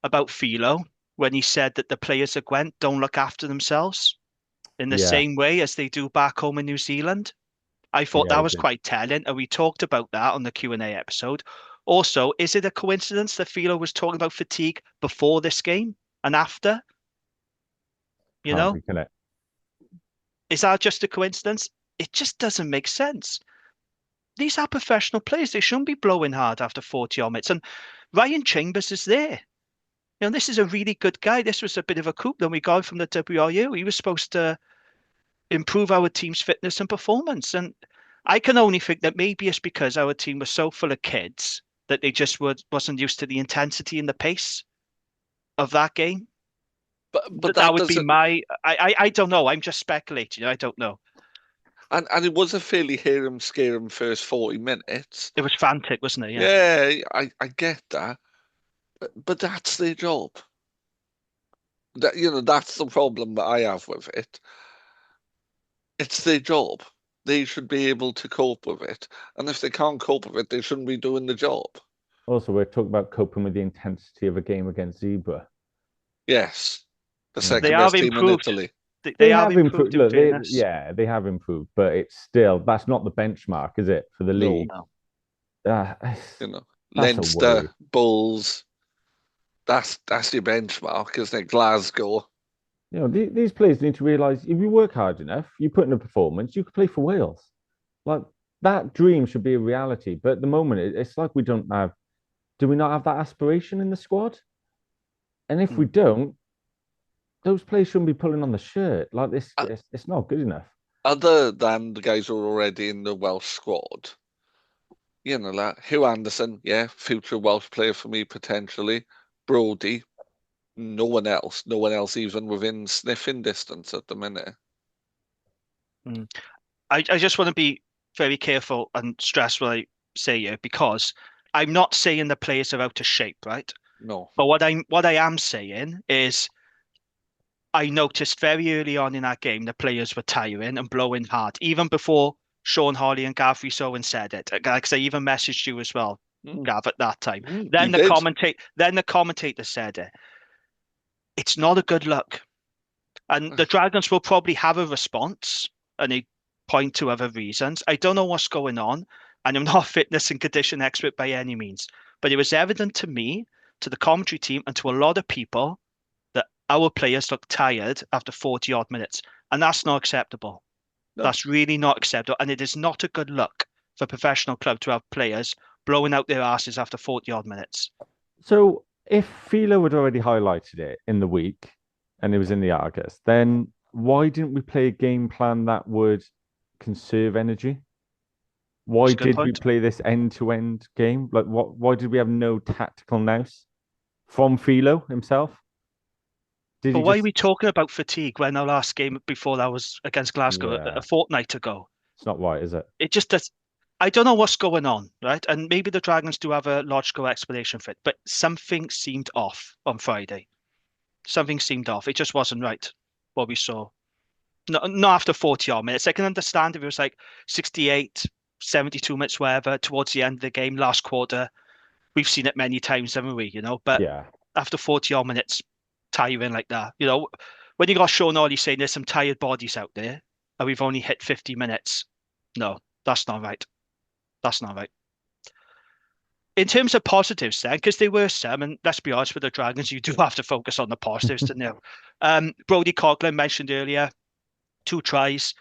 S6: about Philo when he said that the players at Gwent don't look after themselves in the
S8: Yeah,
S6: same way as they do back home in New Zealand? I thought
S8: yeah,
S6: that
S8: he
S6: was
S8: did.
S6: quite telling, and we talked about that on the Q&A episode. Also, is it a coincidence that Philo was talking about fatigue before this game and after? You
S8: Can't
S6: know,
S8: be, can it?
S6: is that just a coincidence? It just doesn't make sense. These are professional players. They shouldn't be blowing hard after 40 odd minutes. And Ryan Chambers is there. This is a really good guy. This was a bit of a coup that we got from the WRU. He was supposed to improve our team's fitness and performance. And I can only think that maybe it's because our team was so full of kids that they just wasn't used to the intensity and the pace of that game.
S7: But
S6: That
S7: that
S6: would be
S7: doesn't.
S6: I don't know. I'm just speculating. I don't know.
S7: And it was a fairly hear 'em, scare 'em first 40 minutes.
S6: It was frantic, wasn't it? Yeah.
S7: Yeah, I get that. But that's their job. That's the problem that I have with it. It's their job. They should be able to cope with it. And if they can't cope with it, they shouldn't be doing the job.
S8: Also, we're talking about coping with the intensity of a game against Zebre.
S7: Yes. The
S8: Yeah.
S6: They
S7: second
S6: have
S7: best team in
S6: improved.
S7: Italy.
S6: They have improved in
S8: Look,
S6: fairness.
S8: they have improved, but it's still that's not the benchmark, is it, for the
S7: No.
S8: league?
S6: No.
S8: That's a worry.
S7: Leinster, Bulls. That's your benchmark, isn't it? Glasgow.
S8: These players need to realise if you work hard enough, you put in a performance, you could play for Wales. Like that dream should be a reality. But at the moment, it's like we don't have. Do we not have that aspiration in the squad? And if we don't, those players shouldn't be pulling on the shirt like this. It's not good enough.
S7: Other than the guys who are already in the Welsh squad, like Hugh Anderson, yeah, future Welsh player for me potentially. Brody, no one else even within sniffing distance at the minute.
S6: I just want to be very careful and stress what I say here because I'm not saying the players are out of shape, right?
S7: No.
S6: But what I am saying is I noticed very early on in that game the players were tiring and blowing hard, even before Sean Holly and Gav Sowen said it. Like I even messaged you as well, Gav, at that time. Then the commentator said it. It's not a good look. And the Dragons will probably have a response and they point to other reasons. I don't know what's going on. And I'm not a fitness and condition expert by any means. But it was evident to me, to the commentary team, and to a lot of people that our players look tired after 40 odd minutes. And that's not acceptable. No. That's really not acceptable. And it is not a good look for a professional club to have players blowing out their asses after 40 odd minutes.
S8: So if Philo had already highlighted it in the week and it was in the Argus, then why didn't we play a game plan that would conserve energy? Why did we play this end-to-end game? Like, why did we have no tactical nous from Philo himself?
S6: But why are we talking about fatigue when our last game before that was against Glasgow a fortnight ago?
S8: It's not right, is it?
S6: It just does. I don't know what's going on, right? And maybe the Dragons do have a logical explanation for it, but something seemed off on Friday. Something seemed off. It just wasn't right, what we saw. Not after 40 odd minutes. I can understand if it was like 68, 72 minutes, whatever, towards the end of the game, last quarter. We've seen it many times, haven't we? But after 40 odd minutes, tiring like that, when you got Sean Ollie saying there's some tired bodies out there, and we've only hit 50 minutes, No, that's not right. That's not right. In terms of positives then, because there were some, and let's be honest with the Dragons, you do have to focus on the positives to know. Brody Coughlin mentioned earlier, 2 tries,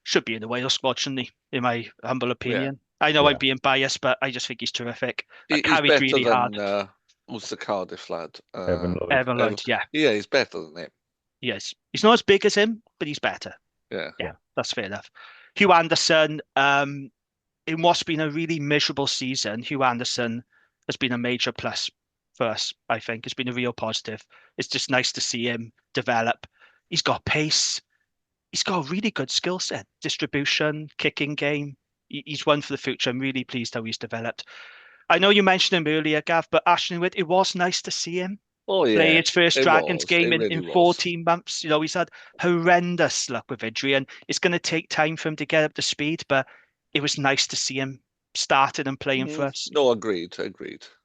S6: should be in the Wales squad, shouldn't he? In my humble opinion. I know I'm being biased, but I just think he's terrific.
S7: He's
S6: Carried
S7: better
S6: really
S7: than
S6: hard.
S7: who's the Cardiff lad?
S8: Evan Lloyd.
S6: Evan Lloyd, yeah.
S7: Yeah, he's better than him.
S6: Yes. He's not as big as him, but he's better.
S7: Yeah.
S6: Yeah, that's fair enough. Hugh Anderson, in what's been a really miserable season, Hugh Anderson has been a major plus for us, I think. It's been a real positive. It's just nice to see him develop. He's got pace. He's got a really good skill set, distribution, kicking game. He's one for the future. I'm really pleased how he's developed. I know you mentioned him earlier, Gav, but Ashton Witt, it was nice to see him play his first Dragons game in 14 months. You know, he's had horrendous luck with injury, and it's going to take time for him to get up to speed, but it was nice to see him starting and playing for us.
S7: No, agreed.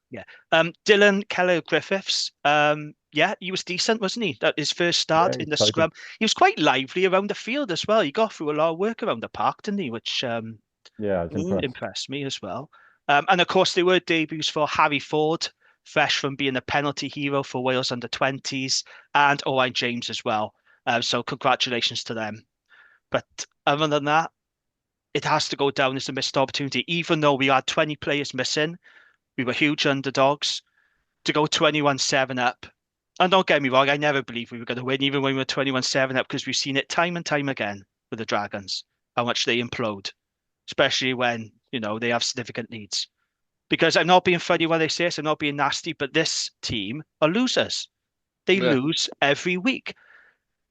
S6: Yeah. Dylan Keller-Griffiths, he was decent, wasn't he? His first start in the scrum. He was quite lively around the field as well. He got through a lot of work around the park, didn't he? Which impressed me as well. And of course, there were debuts for Harry Ford, fresh from being a penalty hero for Wales under-20s, and Owain James as well. So congratulations to them. But other than that, it has to go down as a missed opportunity. Even though we had 20 players missing, we were huge underdogs. To go 21-7 up, and don't get me wrong, I never believed we were going to win, even when we were 21-7 up, because we've seen it time and time again with the Dragons, how much they implode, especially when, they have significant leads. Because I'm not being funny when I say this, I'm not being nasty, but this team are losers. They lose every week.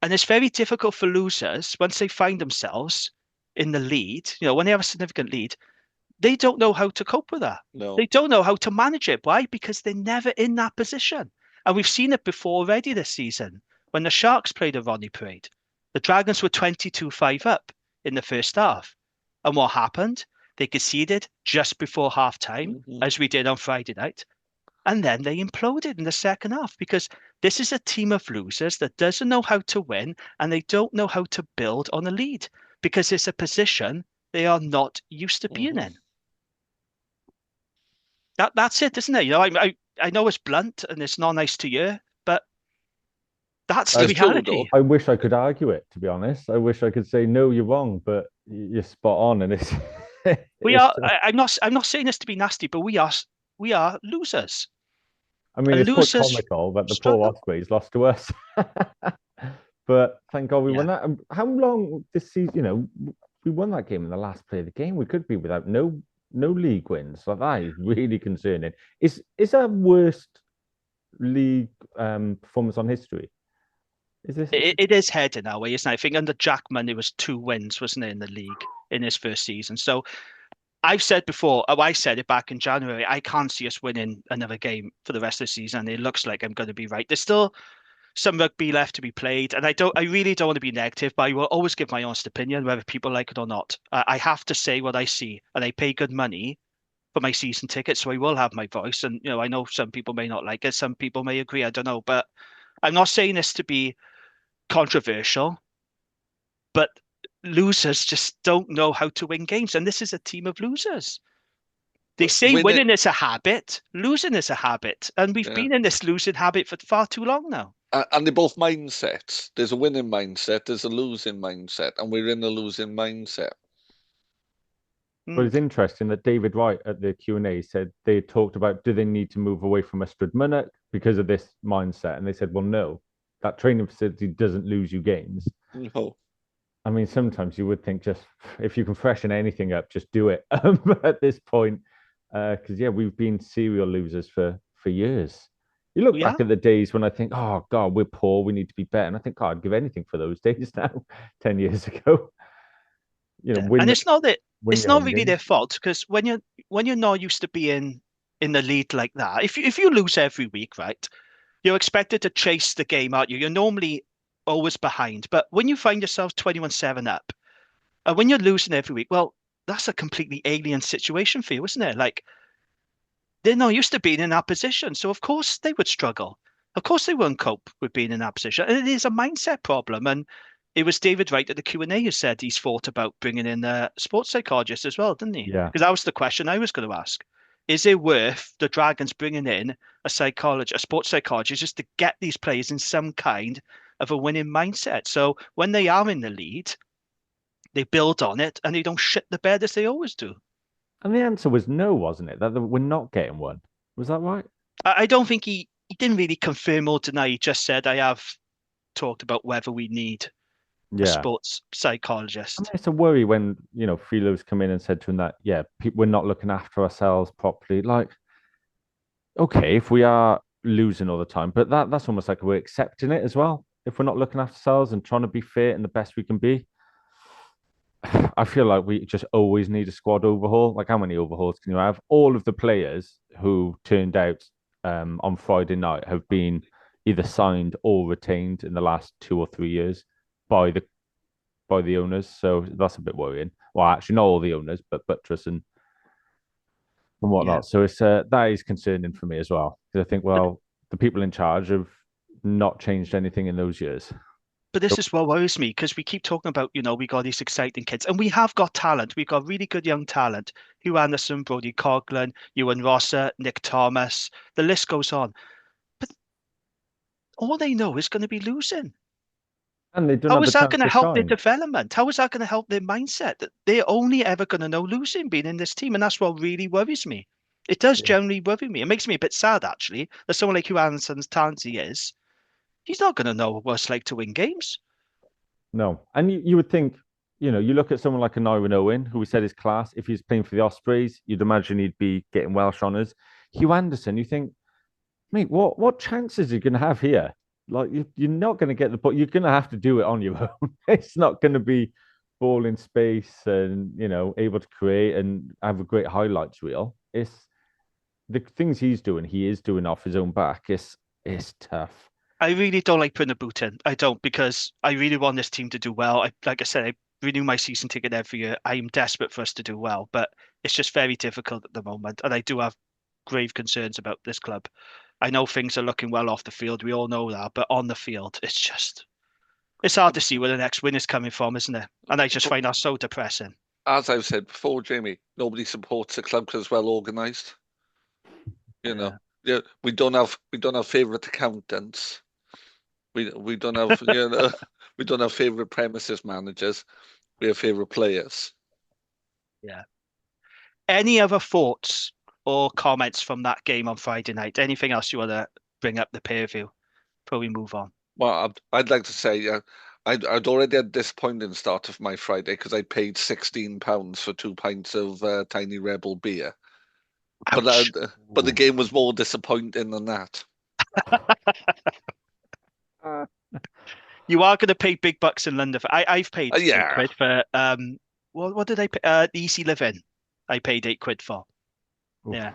S6: And it's very difficult for losers, once they find themselves in the lead, when they have a significant lead, they don't know how to cope with that.
S7: No.
S6: They don't know how to manage it. Why? Because they're never in that position. And we've seen it before already this season. When the Sharks played at Ronnie Parade, the Dragons were 22-5 up in the first half. And what happened? They conceded just before half-time, as we did on Friday night. And then they imploded in the second half, because this is a team of losers that doesn't know how to win, and they don't know how to build on a lead, because it's a position they are not used to being in. That's it, isn't it? I know it's blunt and it's not nice to hear, but that's the reality.
S8: I wish I could argue it, to be honest. I wish I could say, no, you're wrong, but you're spot on. And it's
S6: I'm not saying this to be nasty, but we are losers.
S8: I mean, it's quite comical that the poor Ospreys lost to us. But thank God we won that. How long this season, we won that game in the last play of the game. We could be without no league wins. So that is really concerning. Is our worst league performance on history? Is this?
S6: It is heading our way, isn't it? I think under Jackman it was 2 wins, wasn't it, in the league in his first season. So I've said before, I said it back in January, I can't see us winning another game for the rest of the season. And it looks like I'm going to be right. There's still some rugby left to be played, and I really don't want to be negative, but I will always give my honest opinion, whether people like it or not. I have to say what I see, and I pay good money for my season ticket, so I will have my voice. And I know some people may not like it, some people may agree, I don't know, but I'm not saying this to be controversial, but losers just don't know how to win games, and this is a team of losers. They say winning is a habit, losing is a habit, and we've been in this losing habit for far too long now.
S7: And they're both mindsets. There's a winning mindset, there's a losing mindset, and we're in a losing mindset.
S8: But it's interesting that David Wright at the Q&A said they talked about, do they need to move away from Ystrad Mynach because of this mindset? And they said, well, no, that training facility doesn't lose you games.
S7: No.
S8: I mean, sometimes you would think just, if you can freshen anything up, just do it at this point. Because, we've been serial losers for years. You look back at the days when I think, oh, God, we're poor, we need to be better. And I think, God, I'd give anything for those days now, 10 years ago.
S6: And it's not really their fault, because when you're not used to being in the lead like that, if you lose every week, right, you're expected to chase the game, aren't you? You're normally always behind. But when you find yourself 21-7 up, and when you're losing every week, well, that's a completely alien situation for you, isn't it? Like, they're not used to being in that position. So, of course, they would struggle. Of course, they won't cope with being in that position. And it is a mindset problem. And it was David Wright at the Q&A who said he's thought about bringing in a sports psychologist as well, didn't he?
S8: Yeah.
S6: Because that was the question I was going to ask. Is it worth the Dragons bringing in a sports psychologist, just to get these players in some kind of a winning mindset? So when they are in the lead, they build on it and they don't shit the bed as they always do.
S8: And the answer was no, wasn't it? That we're not getting one. Was that right?
S6: I don't think he didn't really confirm or deny. He just said, I have talked about whether we need a sports psychologist.
S8: I mean, it's a worry when, Philo's come in and said to him that, we're not looking after ourselves properly. Like, okay, if we are losing all the time, but that's almost like we're accepting it as well. If we're not looking after ourselves and trying to be fit and the best we can be, I feel like we just always need a squad overhaul. Like, how many overhauls can you have? All of the players who turned out on Friday night have been either signed or retained in the last 2 or 3 years by the owners. So that's a bit worrying. Well, actually, not all the owners, but Buttress and whatnot. Yeah. So it's that is concerning for me as well. Because I think, well, the people in charge have not changed anything in those years.
S6: But this is what worries me, because we keep talking about, we got these exciting kids, and we have got talent. We've got really good young talent. Hugh Anderson, Brodie Coughlin, Ewan Rosser, Nick Thomas. The list goes on. But all they know is going to be losing.
S8: And they don't
S6: How is that going to help their development? How is that going to help their mindset? That they're only ever going to know losing being in this team. And that's what really worries me. It does generally worry me. It makes me a bit sad, actually, that someone like Hugh Anderson's talent he is, he's not going to know what it's like to win games.
S8: No. And you would think, you look at someone like an Iron Owen, who we said is class. If he's playing for the Ospreys, you'd imagine he'd be getting Welsh honours. Hugh Anderson, you think, mate, what chances are you going to have here? Like, you're not going to get the ball. You're going to have to do it on your own. It's not going to be ball in space and, able to create and have a great highlights reel. It's the things he is doing off his own back. It's tough.
S6: I really don't like putting a boot in. I don't, because I really want this team to do well. Like I said, I renew my season ticket every year. I am desperate for us to do well, but it's just very difficult at the moment. And I do have grave concerns about this club. I know things are looking well off the field. We all know that. But on the field, it's hard to see where the next win is coming from, isn't it? And I just find that so depressing.
S7: As I've said before, Jamie, nobody supports a club because it's well organised. We don't have favourite accountants. We don't have we don't have favourite premises managers. We have favourite players.
S6: Yeah. Any other thoughts or comments from that game on Friday night? Anything else you want to bring up the pair of you before we move on?
S7: Well, I'd like to say I'd already had a disappointing start of my Friday because I paid £16 for 2 pints of Tiny Rebel beer. But the game was more disappointing than that.
S6: You are going to pay big bucks in London. I've paid £8 for what did I pay? The Easy Living. I paid £8 for. Oof. Yeah,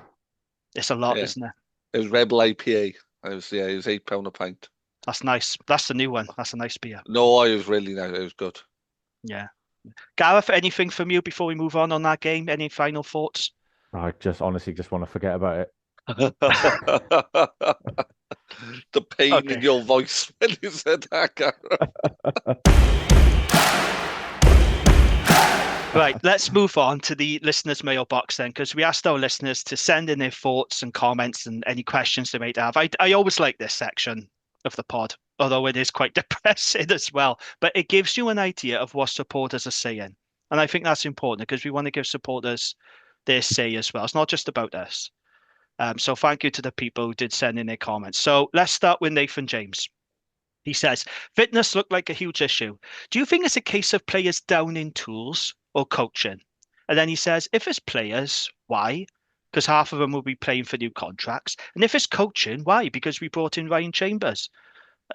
S6: it's a lot, isn't it?
S7: It was Rebel IPA. It was £8 a pint.
S6: That's nice. That's the new one. That's a nice beer.
S7: No, it was really nice. It was good.
S6: Yeah. Gareth, anything from you before we move on that game? Any final thoughts?
S8: I honestly want to forget about it.
S7: The pain in your voice when you said that, Gareth.
S6: Right, let's move on to the listeners' mailbox then, because we asked our listeners to send in their thoughts and comments and any questions they might have. I always like this section of the pod, although it is quite depressing as well. But it gives you an idea of what supporters are saying. And I think that's important because we want to give supporters their say as well. It's not just about us. So thank you to the people who did send in their comments. So let's start with Nathan James. He says, fitness looked like a huge issue. Do you think it's a case of players down in tools or coaching? And then he says, if it's players, why? Because half of them will be playing for new contracts. And if it's coaching, why? Because we brought in Ryan Chambers.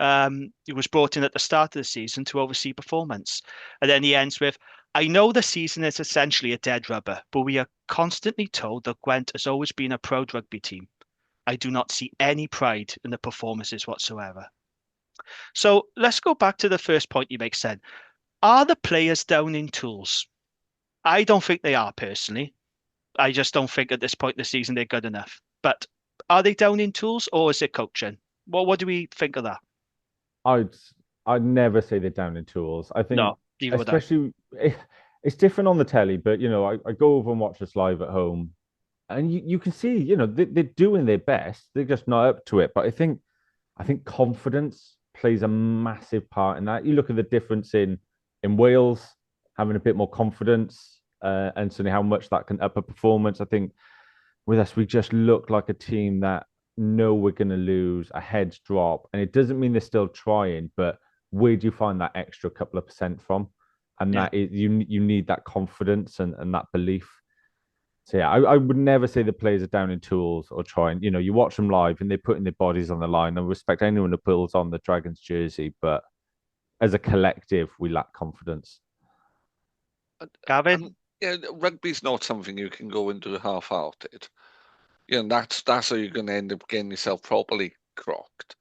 S6: He was brought in at the start of the season to oversee performance. And then he ends with, I know the season is essentially a dead rubber, but we are constantly told that Gwent has always been a proud rugby team. I do not see any pride in the performances whatsoever. So let's go back to the first point you make, Sen. Are the players down in tools? I don't think they are, personally. I just don't think at this point in the season they're good enough. But are they down in tools or is it coaching? What do we think of that?
S8: I'd I'd never say they're down in tools. I think,
S6: No, neither would I.
S8: especially, it's different on the telly, but I go over and watch this live at home, and you can see, they're doing their best. They're just not up to it. But I think confidence plays a massive part in that. You look at the difference in Wales having a bit more confidence, and certainly how much that can up a performance. I think with us, we just look like a team that know we're going to lose, a heads drop, and it doesn't mean they're still trying, but where do you find that extra couple of percent from? And that is you need that confidence and that belief. So yeah, I would never say the players are down in tools or trying. You watch them live and they're putting their bodies on the line. I respect anyone who pulls on the Dragons jersey, but as a collective, we lack confidence.
S6: Gavin?
S7: Yeah, rugby's not something you can go into half-hearted. That's how you're going to end up getting yourself properly crocked.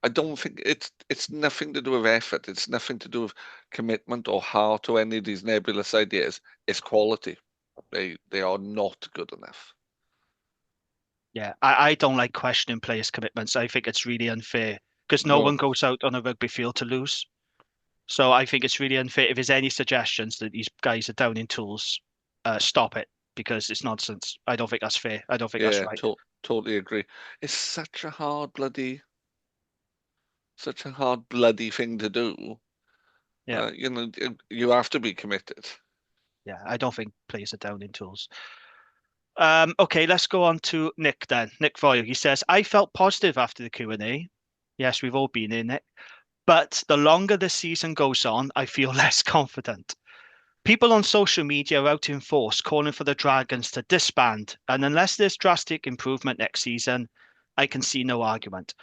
S7: I don't think it's nothing to do with effort. It's nothing to do with commitment or heart or any of these nebulous ideas. It's quality. They are not good enough.
S6: Yeah, I don't like questioning players' commitments. I think it's really unfair because no one goes out on a rugby field to lose. So I think it's really unfair. If there's any suggestions that these guys are down in tools, stop it because it's nonsense. I don't think that's fair. I don't think that's right.
S7: Totally agree. It's such a hard bloody thing to do.
S6: Yeah.
S7: You have to be committed.
S6: Yeah, I don't think players are down in tools. Okay, let's go on to Nick then. Nick Foyle, he says, I felt positive after the Q&A. Yes, we've all been in it. But the longer the season goes on, I feel less confident. People on social media are out in force calling for the Dragons to disband. And unless there's drastic improvement next season, I can see no argument.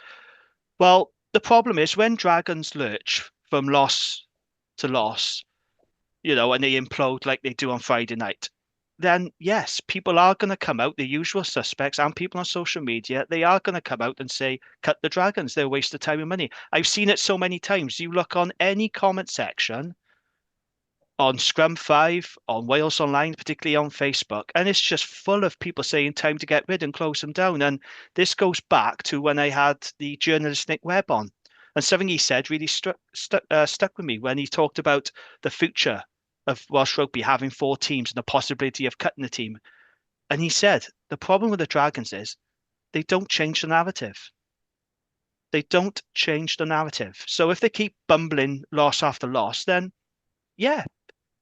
S6: Well, the problem is when Dragons lurch from loss to loss, and they implode like they do on Friday night, then yes, people are going to come out, the usual suspects and people on social media, they are going to come out and say, cut the Dragons, they're a waste of time and money. I've seen it so many times. You look on any comment section, on Scrum 5, on Wales Online, particularly on Facebook, and it's just full of people saying time to get rid and close them down. And this goes back to when I had the journalist Nick Webb on. And something he said really stuck with me when he talked about the future of Welsh rugby having 4 teams and the possibility of cutting the team. And he said, the problem with the Dragons is they don't change the narrative. They don't change the narrative. So if they keep bumbling loss after loss, then yeah,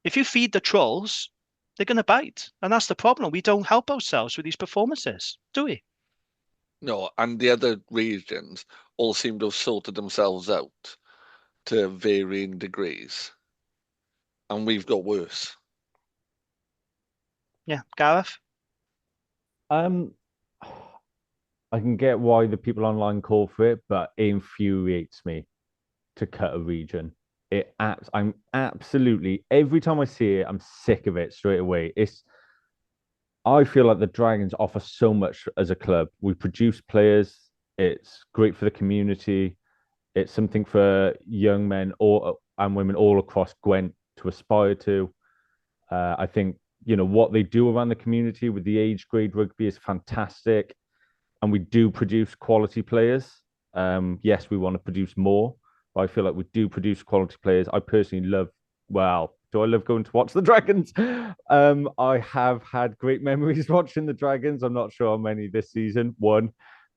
S6: if you feed the trolls, they're going to bite. And that's the problem. We don't help ourselves with these performances, do we?
S7: No, and the other regions all seem to have sorted themselves out to varying degrees. And we've got worse.
S6: Yeah, Gareth?
S8: I can get why the people online call for it, but it infuriates me to cut a region. I'm absolutely, every time I see it, I'm sick of it straight away. I feel like the Dragons offer so much as a club. We produce players. It's great for the community. It's something for young men and women all across Gwent to aspire to. I think, what they do around the community with the age grade rugby is fantastic. And we do produce quality players. Yes, we want to produce more, but I feel like we do produce quality players. I personally do I love going to watch the Dragons? I have had great memories watching the Dragons. I'm not sure how many this season. One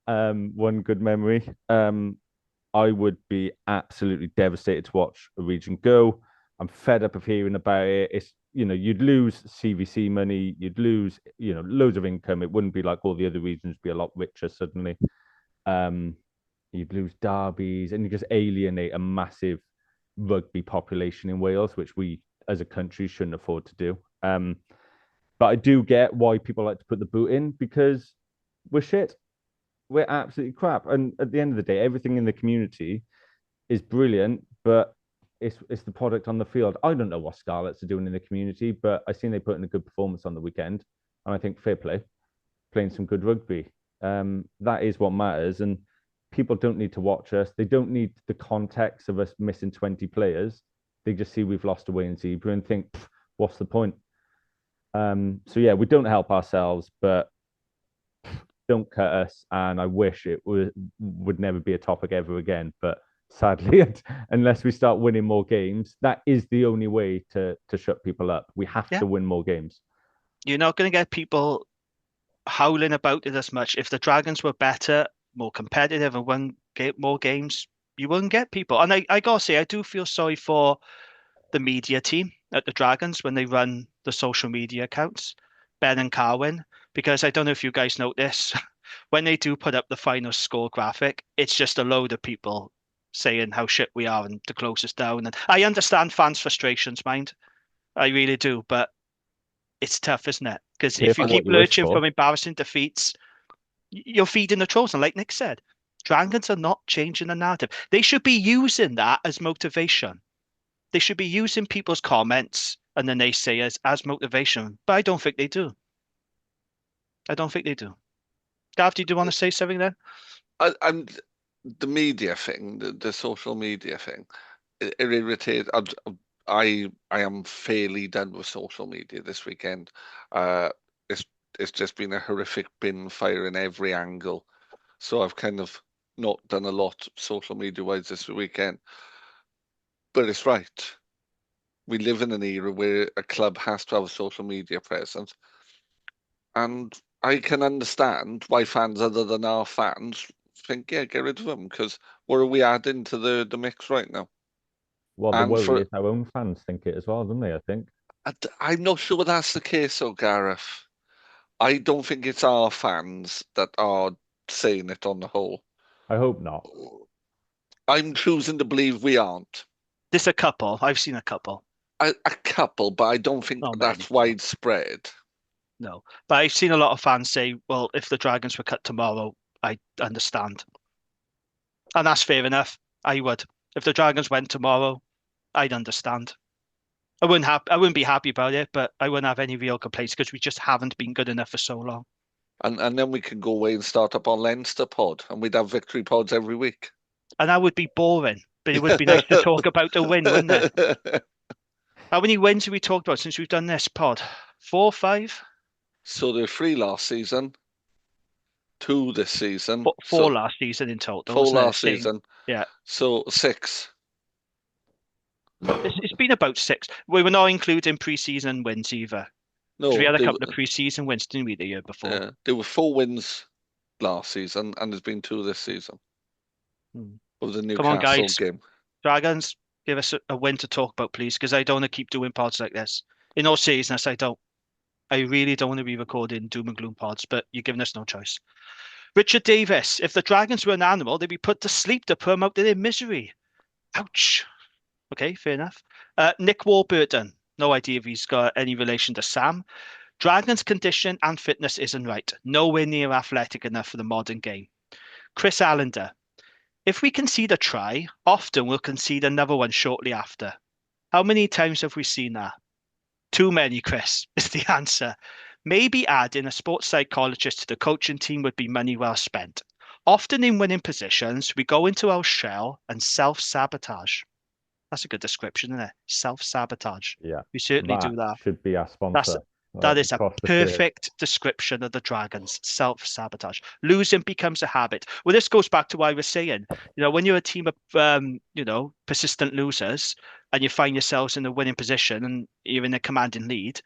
S8: good memory. I would be absolutely devastated to watch a region go. I'm fed up of hearing about it. It's, you'd lose CVC money, you'd lose, loads of income. It wouldn't be like all the other regions be a lot richer suddenly. You'd lose derbies and you just alienate a massive rugby population in Wales, which we as a country shouldn't afford to do. But I do get why people like to put the boot in because we're shit. We're absolutely crap. And at the end of the day, everything in the community is brilliant, but it's the product on the field. I don't know what Scarlets are doing in the community, but I seen they put in a good performance on the weekend. And I think fair play, playing some good rugby. That is what matters. And people don't need to watch us. They don't need the context of us missing 20 players. They just see we've lost away in Zebre and think, what's the point? So yeah, we don't help ourselves, but don't cut us. And I wish it would never be a topic ever again. But sadly, unless we start winning more games. That is the only way to shut people up. We have to win more games.
S6: You're not going to get people howling about it as much. If the Dragons were better, more competitive, and won more games, you wouldn't get people. And I gotta say, I do feel sorry for the media team at the Dragons when they run the social media accounts, Ben and Carwin, because I don't know if you guys notice, when they do put up the final score graphic, it's just a load of people saying how shit we are and to close us down. And I understand fans' frustrations, mind. I really do, but it's tough, isn't it? Because if you keep lurching from embarrassing defeats, you're feeding the trolls. And like Nick said, Dragons are not changing the narrative. They should be using that as motivation. They should be using people's comments and the naysayers as motivation. But I don't think they do. I don't think they do. Gav, do you want to say something then?
S7: I'm the media thing, the social media thing. It irritates. I am fairly done with social media this weekend. It's just been a horrific bin fire in every angle. So I've kind of not done a lot social media wise this weekend. But it's right. We live in an era where a club has to have a social media presence. And I can understand why fans other than our fans think, yeah, get rid of them, because what are we adding to the mix right now?
S8: Well, the worry is our own fans think it as well, don't they, I think?
S7: I'm not sure that's the case, though, Gareth. I don't think it's our fans that are saying it on the whole.
S8: I hope not.
S7: I'm choosing to believe we aren't.
S6: There's a couple. I've seen a couple.
S7: A couple, but I don't think that's widespread.
S6: No, but I've seen a lot of fans say, well, if the Dragons were cut tomorrow, I understand. And that's fair enough. I would. If the Dragons went tomorrow, I'd understand. I wouldn't be happy about it, but I wouldn't have any real complaints because we just haven't been good enough for so long.
S7: And then we could go away and start up on Leinster pod, and we'd have victory pods every week.
S6: And that would be boring, but it would be nice to talk about the win, wouldn't it? How many wins have we talked about since we've done this pod? 4 or 5?
S7: So there were 3 last season, 2 this season.
S6: 4 last season in total.
S7: 4 last season.
S6: Yeah.
S7: So 6.
S6: It's been about 6. We were not including pre-season wins either. No, we had a couple of pre-season wins, didn't we, the year before?
S7: Yeah, there were 4 wins last season, and there's been 2 this season. Of the Newcastle
S6: Come on, guys.
S7: Game.
S6: Dragons, give us a win to talk about, please, because I don't want to keep doing pods like this. In all seriousness, I don't. I really don't want to be recording doom and gloom pods, but you're giving us no choice. Richard Davis, if the Dragons were an animal, they'd be put to sleep to put them out of their misery. Ouch. Okay, fair enough. Nick Warburton, no idea if he's got any relation to Sam. Dragons' condition and fitness isn't right. Nowhere near athletic enough for the modern game. Chris Allender, if we concede a try, often we'll concede another one shortly after. How many times have we seen that? Too many, Chris, is the answer. Maybe adding a sports psychologist to the coaching team would be money well spent. Often in winning positions, we go into our shell and self-sabotage. That's a good description, isn't it? Self-sabotage.
S8: Yeah.
S6: We certainly do that.
S8: Should be our sponsor.
S6: That is a perfect description of the Dragons. Self-sabotage. Losing becomes a habit. Well, this goes back to what I was saying. When you're a team of, persistent losers and you find yourselves in a winning position and you're in a commanding lead,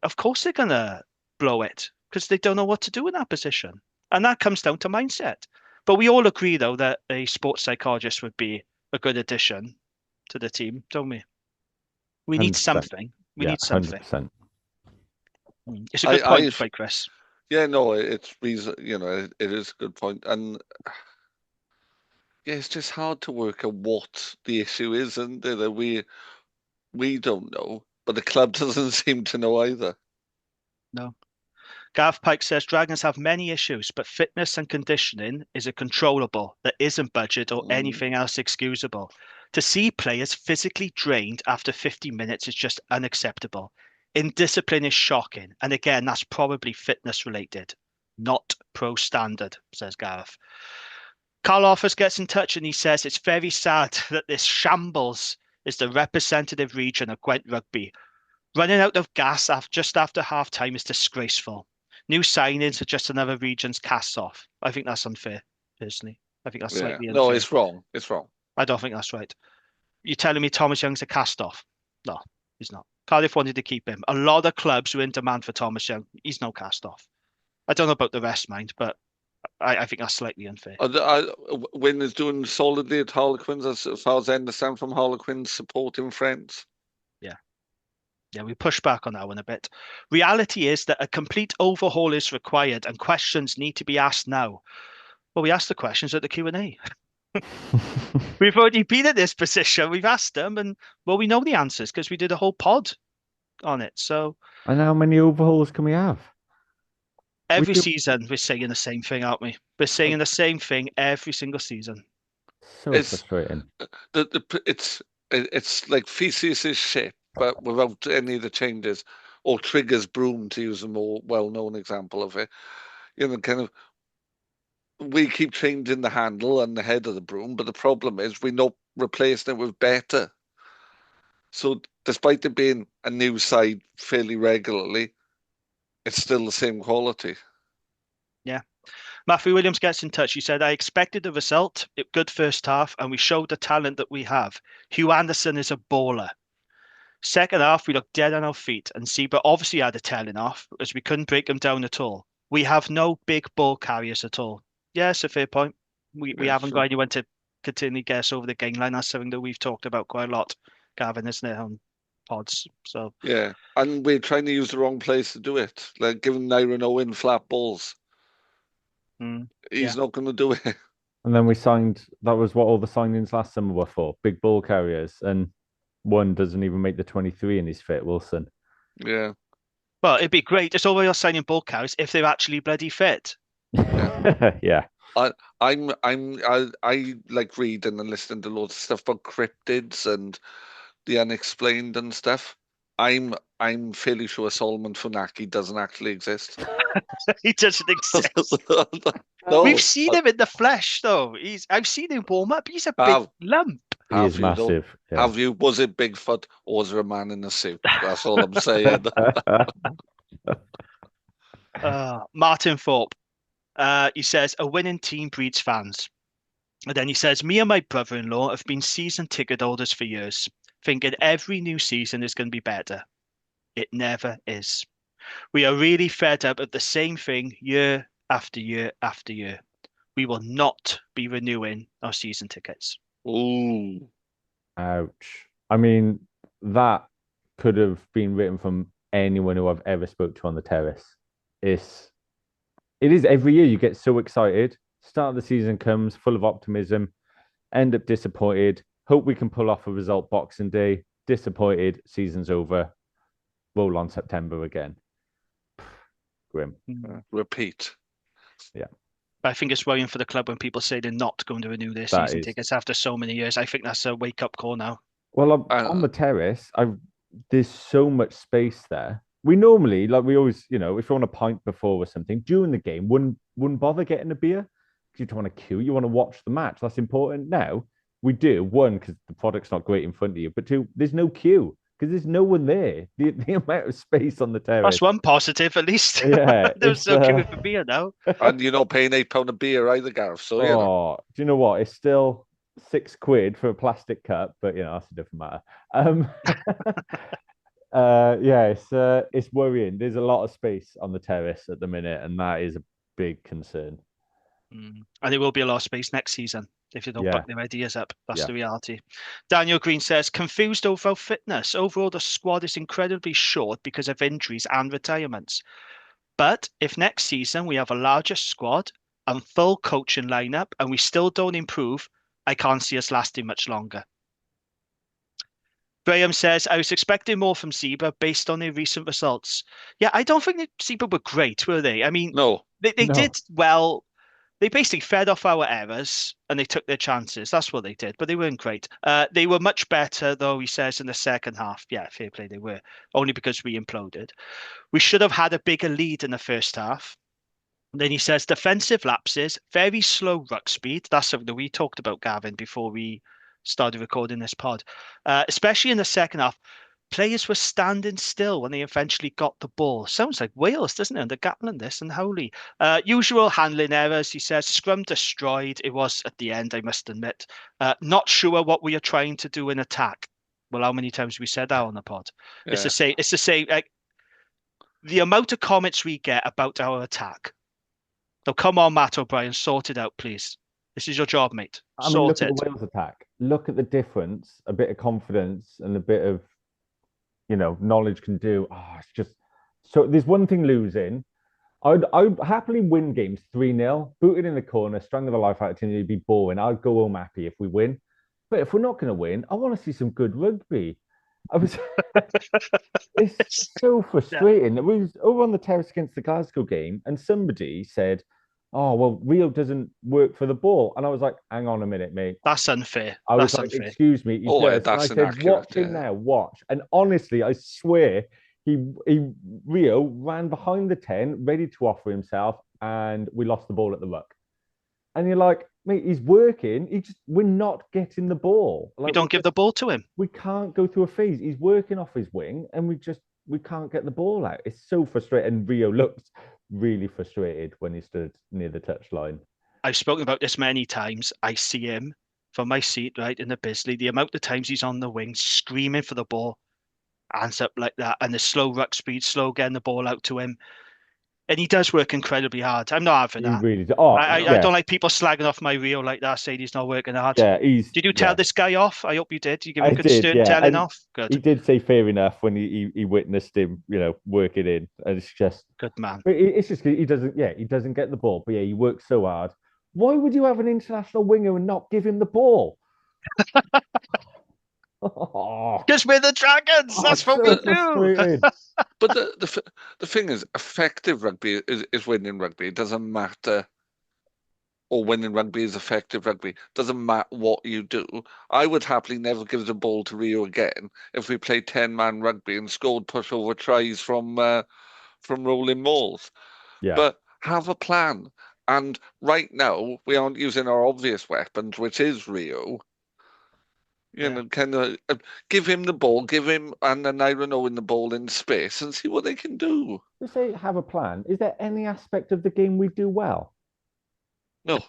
S6: of course they're going to blow it because they don't know what to do in that position. And that comes down to mindset. But we all agree, though, that a sports psychologist would be a good addition to the team, don't we? We need 100%. Something. We need something.
S8: 100%.
S6: It's a good point, by Chris.
S7: Yeah, no, it's reason. It is a good point, and yeah, it's just hard to work out what the issue is, and we don't know, but the club doesn't seem to know either.
S6: No. Gav Pike says Dragons have many issues, but fitness and conditioning is a controllable that isn't budget or anything else excusable. To see players physically drained after 50 minutes is just unacceptable. Indiscipline is shocking. And again, that's probably fitness related, not pro standard, says Gareth. Carl Offers gets in touch and he says it's very sad that this shambles is the representative region of Gwent rugby. Running out of gas just after half time is disgraceful. New signings are just another region's cast off. I think that's unfair, personally. I think that's slightly unfair.
S7: No, it's wrong. It's wrong.
S6: I don't think that's right. You're telling me Thomas Young's a cast-off? No, he's not. Cardiff wanted to keep him. A lot of clubs were in demand for Thomas Young. He's no cast-off. I don't know about the rest, mind, but I think that's slightly unfair.
S7: Wynn is doing solidly at Harlequins, as far as I understand from Harlequins supporting friends.
S6: Yeah, we push back on that one a bit. Reality is that a complete overhaul is required and questions need to be asked now. Well, we asked the questions at the Q&A. We've already been in this position. We've asked them and, well, we know the answers because we did a whole pod on it. So,
S8: And how many overhauls can we have?
S6: Every season, we're saying the same thing, aren't we? We're saying the same thing every single season.
S8: So frustrating.
S7: It's like Theseus's ship, but without any of the changes, or Trigger's broom, to use a more well-known example of it. Kind of, we keep changing the handle and the head of the broom, but the problem is we're not replacing it with better. So despite it being a new side fairly regularly, it's still the same quality.
S6: Yeah. Matthew Williams gets in touch. He said, I expected the result. Good first half, and we showed the talent that we have. Hugh Anderson is a baller. Second half, we looked dead on our feet, and Zebre obviously had a telling off, as we couldn't break them down at all. We have no big ball carriers at all. Yeah, it's a fair point. We haven't got anyone to continually guess over the game line. That's something that we've talked about quite a lot, Gavin, isn't it, on pods? So
S7: yeah, and we're trying to use the wrong place to do it, like giving Nyron Owen flat balls. He's not going to do it.
S8: And then we signed, that was what all the signings last summer were for, big ball carriers, and one doesn't even make the 23 and he's fit, Wilson.
S7: Yeah.
S6: Well, it'd be great. It's all about signing ball carriers if they're actually bloody fit.
S8: Yeah.
S7: I like reading and listening to loads of stuff about cryptids and the unexplained and stuff. I'm fairly sure Solomon Funaki doesn't actually exist.
S6: He doesn't exist.
S7: No,
S6: we've seen him in the flesh, though. I've seen him warm up. He's a big lump.
S8: He is massive.
S7: Yeah. Have you? Was it Bigfoot or was there a man in a suit? That's all I'm saying.
S6: Martin Thorpe. He says, a winning team breeds fans. And then he says, me and my brother-in-law have been season ticket holders for years, thinking every new season is going to be better. It never is. We are really fed up of the same thing year after year after year. We will not be renewing our season tickets.
S7: Ooh.
S8: Ouch. I mean, that could have been written from anyone who I've ever spoke to on the terrace. It is every year you get so excited. Start of the season comes full of optimism, end up disappointed, hope we can pull off a result Boxing Day, disappointed, season's over, roll on September again. Grim.
S7: Repeat.
S8: Yeah.
S6: I think it's worrying for the club when people say they're not going to renew their season tickets after so many years. I think that's a wake-up call now.
S8: Well, on the terrace, there's so much space there. We normally, like we always, if you want a pint before or something, during the game, wouldn't bother getting a beer because you don't want to queue. You want to watch the match. That's important. Now, we do. One, because the product's not great in front of you. But two, there's no queue because there's no one there. The amount of space on the terrace.
S6: That's one positive, at least.
S8: Yeah,
S6: There's no queue for beer now.
S7: And you're not paying £8 a beer either, Gareth. So,
S8: do you know what? It's still £6 for a plastic cup, but that's a different matter. It's worrying. There's a lot of space on the terrace at the minute, and that is a big concern.
S6: And there will be a lot of space next season if they don't back their ideas up. That's the reality. Daniel Green says, confused over our fitness. Overall, the squad is incredibly short because of injuries and retirements. But if next season we have a larger squad and full coaching lineup and we still don't improve, I can't see us lasting much longer. Graham says, I was expecting more from Zebre based on their recent results. Yeah, I don't think that Zebre were great, were they? I mean,
S7: no.
S6: They did well. They basically fed off our errors and they took their chances. That's what they did, but they weren't great. They were much better, though, he says, in the second half. Yeah, fair play, they were, only because we imploded. We should have had a bigger lead in the first half. And then he says, defensive lapses, very slow ruck speed. That's something that we talked about, Gavin, before we started recording this pod, especially in the second half. players were standing still when they eventually got the ball. Sounds like Wales, doesn't it? Under Gatland, this and Howley. Usual handling errors, he says. Scrum destroyed. It was at the end, I must admit. Not sure what we are trying to do in attack. Well, how many times we said that on the pod?
S7: Yeah.
S6: It's the same. Like, the amount of comments we get about our attack. So come on, Matt O'Brien, sort it out, please. This is your job, mate.
S8: I mean, look at the Wales attack. Look at the difference. A bit of confidence and a bit of, knowledge can do. It's just so. There's one thing losing. I'd happily win games 3-0, boot it in the corner, strangle the life out of team. It'd be boring. I'd go home happy if we win. But if we're not going to win, I want to see some good rugby. It's so frustrating. We was over on the terrace against the Glasgow game, and somebody said, "Oh, well, Rio doesn't work for the ball," and I was like, "Hang on a minute, mate.
S6: That's unfair.
S8: I was
S6: That's
S8: like,
S6: unfair.
S8: "Excuse me."
S7: Oh,
S8: does.
S7: that's
S8: and I said, "Watch him now, watch." And honestly, I swear, Rio ran behind the 10, ready to offer himself, and we lost the ball at the ruck. And you're like, mate, he's working. We're not getting the ball.
S6: We don't give the ball to him.
S8: We can't go through a phase. He's working off his wing, and we can't get the ball out. It's so frustrating. And Rio looked really frustrated when he stood near the touchline.
S6: I've spoken about this many times. I see him from my seat, right, in the Bisley. The amount of times he's on the wing, screaming for the ball, hands up like that, and the slow ruck speed, slow getting the ball out to him. And he does work incredibly hard. I'm not having that.
S8: Really
S6: I don't like people slagging off my Rio like that, saying he's not working hard.
S8: Yeah,
S6: did you tell this guy off? I hope you did. You give him a good stern telling
S8: and
S6: off. Good.
S8: He did say fair enough when he witnessed him, working in. And it's just
S6: good man.
S8: It's just he doesn't get the ball. But yeah, he works so hard. Why would you have an international winger and not give him the ball?
S6: Because we're the Dragons. That's what we do.
S7: But the thing is, effective rugby is winning rugby. It doesn't matter. Or winning rugby is effective rugby. Doesn't matter what you do. I would happily never give the ball to Rio again if we played 10-man rugby and scored pushover tries from rolling mauls.
S8: Yeah.
S7: But have a plan. And right now, we aren't using our obvious weapons, which is Rio. Kind of give him the ball, give him and Naira Owen the ball in space and see what they can do.
S8: You say have a plan. Is there any aspect of the game we do well?
S7: No.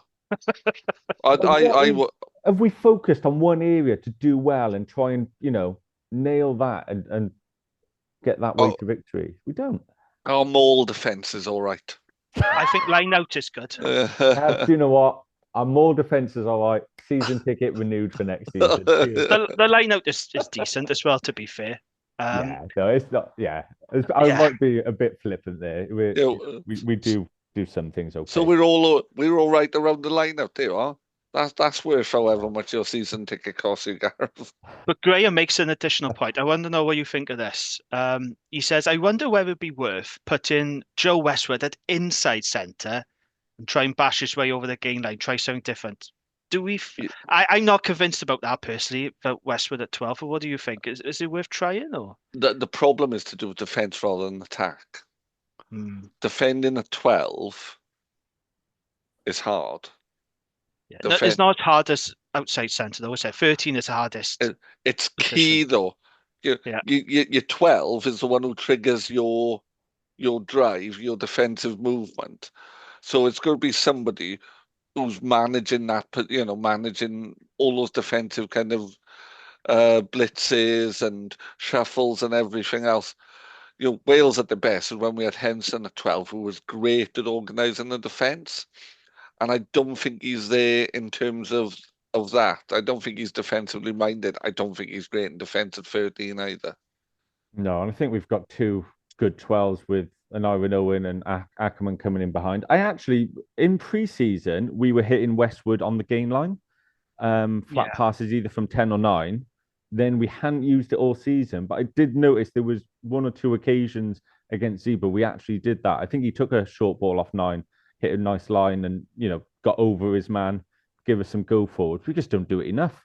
S8: Have we focused on one area to do well and try and, nail that and get that way to victory? We don't.
S7: Our maul defence is all right.
S6: I think line out is good.
S8: Do you know what? Our maul defence is all right. Season ticket renewed for next season.
S6: The line out is decent as well, to be fair.
S8: It's not. Yeah, I might be a bit flippant there. We do some things okay.
S7: So we're all right around the line out there, huh? That's worth however much your season ticket costs you, Gareth.
S6: But Graham makes an additional point. I want to know what you think of this. He says, I wonder whether it'd be worth putting Joe Westwood at inside centre and try and bash his way over the gain line, try something different. I'm not convinced about that personally, about Westwood at 12. What do you think? Is it worth trying? Or
S7: the problem is to do defence rather than attack. Defending at 12 is hard.
S6: Yeah. No, it's not as hard as outside centre, though, is it? 13 is the hardest.
S7: It's key, though. Your 12 is the one who triggers your drive, your defensive movement. So it's going to be somebody who's managing that, managing all those defensive kind of blitzes and shuffles and everything else. Wales at the best is when we had Henson at 12, who was great at organising the defence. And I don't think he's there in terms of that. I don't think he's defensively minded. I don't think he's great in defence at 13 either.
S8: No, and I think we've got two good 12s with Naira Owen and Ackerman coming in behind. In pre-season, we were hitting Westwood on the gain line. Flat passes either from 10 or 9. Then we hadn't used it all season. But I did notice there was 1 or 2 occasions against Zebre we actually did that. I think he took a short ball off 9, hit a nice line and, got over his man, give us some go forwards. We just don't do it enough.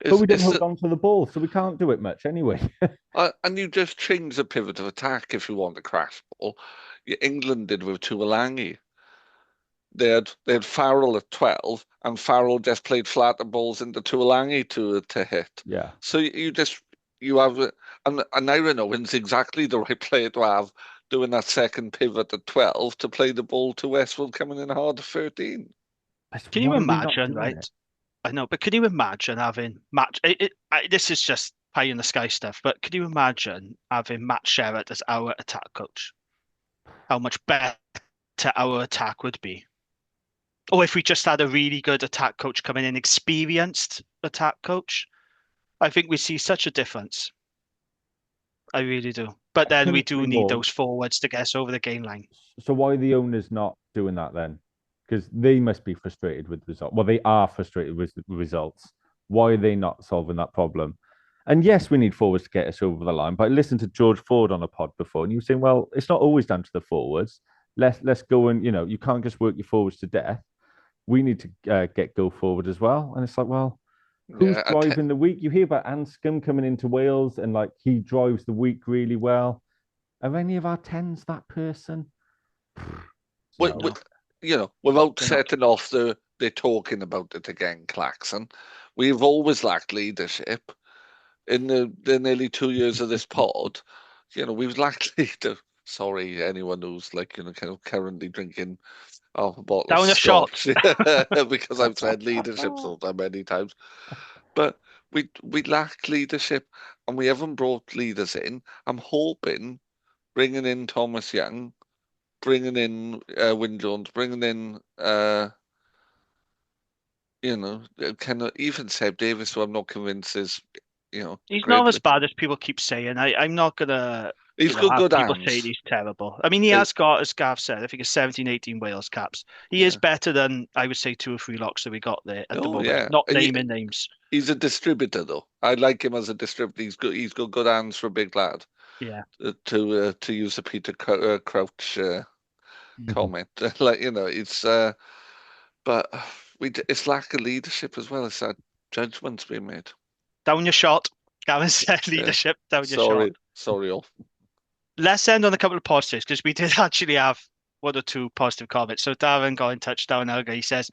S8: But we didn't hold on to the ball, so we can't do it much anyway.
S7: And you just change the pivot of attack if you want a crash ball. England did with Tuolangi. They had Farrell at 12, and Farrell just played flatter balls into Tuolangi to hit.
S8: Yeah.
S7: So you you have, and Aaron Owen's exactly the right player to have doing that second pivot at 12 to play the ball to Westwood coming in hard at 13.
S6: Can you imagine, right? I know, but can you imagine having this is just pie in the sky stuff, but can you imagine having Matt Sherratt as our attack coach? How much better our attack would be. Or if we just had a really good attack coach coming in, experienced attack coach, I think we see such a difference. I really do. But then we do need those forwards to get us over the game line.
S8: So why are the owners not doing that then? Because they must be frustrated with the result. Well, they are frustrated with the results. Why are they not solving that problem? And yes, we need forwards to get us over the line. But I listened to George Ford on a pod before, and you were saying, well, it's not always down to the forwards. Let's go and, you can't just work your forwards to death. We need to get go forward as well. And it's like, well, who's driving the week? You hear about Anscombe coming into Wales and like he drives the week really well. Are any of our 10s that person?
S7: Without setting off they're talking about it again, Claxon, we've always lacked leadership. In the nearly 2 years of this pod, we've lacked leader. Sorry, anyone who's kind of currently drinking half a bottle
S6: down
S7: of
S6: scotch.
S7: Because I've said leadership so many times. But we lack leadership and we haven't brought leaders in. I'm hoping bringing in Thomas Young, bringing in Wyn Jones, bringing in kind of even Seb Davis, who I'm not convinced is
S6: he's not as bad as people keep saying. I'm not gonna.
S7: He's got good
S6: people
S7: hands.
S6: say he's terrible. I mean, he has got, as Gav said, I think it's 17, 18 Wales caps. He is better than, I would say, 2 or 3 locks that we got there at the moment.
S7: Yeah.
S6: Not naming names.
S7: He's a distributor, though. I like him as a distributor. He's got good hands for a big lad.
S6: Yeah.
S7: To use the Peter Crouch comment, it's but it's lack of leadership as well as that judgment's being made.
S6: Down your shot, Gavin said. Leadership, down your shot.
S7: Sorry, all.
S6: Let's end on a couple of positives because we did actually have 1 or 2 positive comments. So Darren got in touch, Darren Elgar. He says,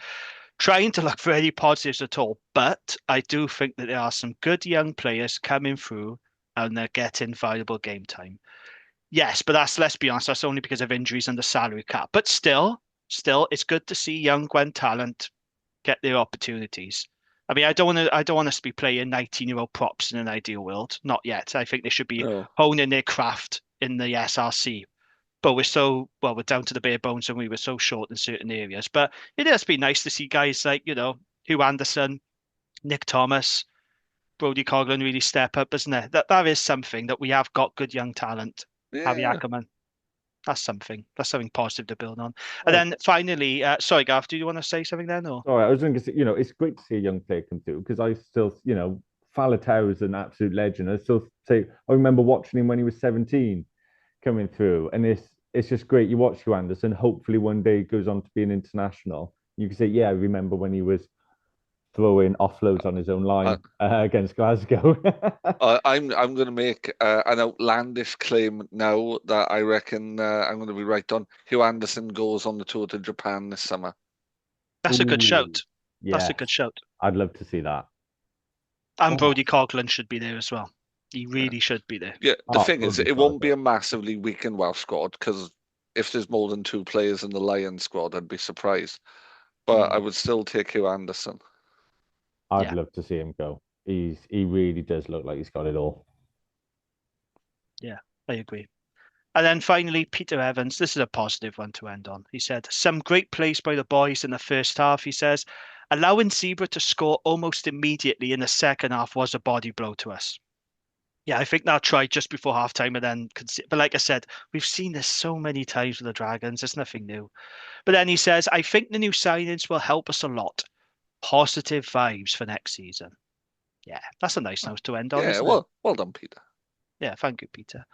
S6: trying to look for any positives at all, but I do think that there are some good young players coming through and they're getting valuable game time. Yes, but let's be honest, that's only because of injuries and the salary cap. But still, it's good to see young Gwent talent get their opportunities. I mean, I don't want us to be playing 19-year-old props in an ideal world. Not yet. I think they should be honing their craft in the SRC. But we're down to the bare bones and we were so short in certain areas. But it has been nice to see guys like, Hugh Anderson, Nick Thomas, Brodie Coughlin really step up, isn't it? That is something that we have got good young talent.
S7: Yeah.
S6: Harry Ackerman. That's something positive to build on. And then finally, sorry, Gav, do you want to say something then? Or?
S8: All right, I was going to say, it's great to see a young player come through because I still, Faletau is an absolute legend. I remember watching him when he was 17 coming through, and it's just great. You watch Hugh Anderson, hopefully one day he goes on to be an international. You can say, yeah, I remember when he was throwing offloads on his own line against Glasgow.
S7: I'm going to make an outlandish claim now that I reckon I'm going to be right on. Hugh Anderson goes on the tour to Japan this summer.
S6: That's a good shout.
S8: Yeah.
S6: That's a good shout.
S8: I'd love to see that.
S6: And Brodie Coughlin should be there as well. He really should be there.
S7: Yeah, the thing is, it won't be a massively weakened Welsh squad because if there's more than 2 players in the Lions squad, I'd be surprised. But I would still take Hugh Anderson.
S8: I'd love to see him go. He really does look like he's got it all.
S6: Yeah, I agree. And then finally, Peter Evans. This is a positive one to end on. He said, some great plays by the boys in the first half, he says. Allowing Zebre to score almost immediately in the second half was a body blow to us. Yeah, I think that try just before halftime and then... But like I said, we've seen this so many times with the Dragons. It's nothing new. But then he says, I think the new signings will help us a lot. Positive vibes for next season. Yeah, that's a nice note to end on.
S7: Yeah, well done, Peter.
S6: Yeah, thank you, Peter.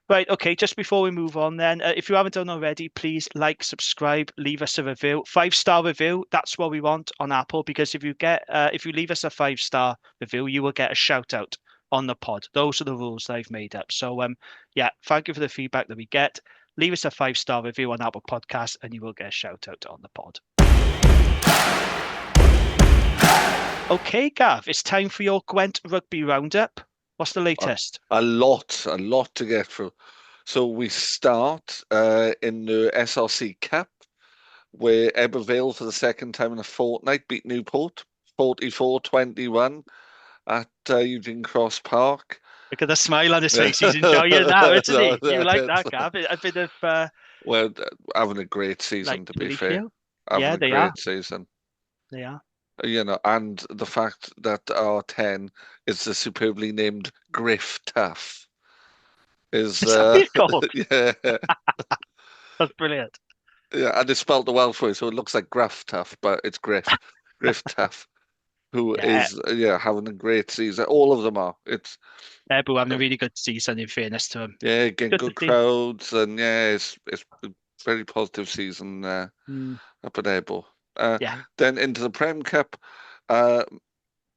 S6: Right, okay, just before we move on then, if you haven't done already, please like, subscribe, leave us a review. 5-star review, that's what we want on Apple, because if you leave us a 5-star review, you will get a shout out on the pod. Those are the rules that I've made up. So, thank you for the feedback that we get. Leave us a 5-star review on Apple Podcasts and you will get a shout out on the pod. Okay, Gav, it's time for your Gwent Rugby Roundup. What's the latest?
S7: A lot to get through. So we start in the SRC Cup, where Ebervale for the second time in a fortnight beat Newport 44-21 at Eugene Cross Park.
S6: Look at the smile on his face. He's enjoying it now, isn't he?
S7: No,
S6: You like that, Gav? A bit of
S7: well, having a great season,
S6: like
S7: to be
S6: relief
S7: fair.
S6: here.
S7: Having
S6: Yeah,
S7: a
S6: they
S7: great
S6: are.
S7: season.
S6: They are.
S7: You know, and the fact that our 10 is the superbly named Griff Tuff is
S6: Is that what it's called?
S7: yeah,
S6: That's brilliant.
S7: yeah, and it's spelled the Welsh way, so it looks like Gruff Tuff, but it's Griff Tuff, who
S6: Yeah.
S7: is having a great season. All of them are. It's
S6: Ebu having a really good season, in fairness to him.
S7: yeah, getting
S6: Good to
S7: good
S6: see.
S7: crowds, and yeah, it's a very positive season up at Ebu.
S6: Yeah.
S7: Then into the Prem Cup,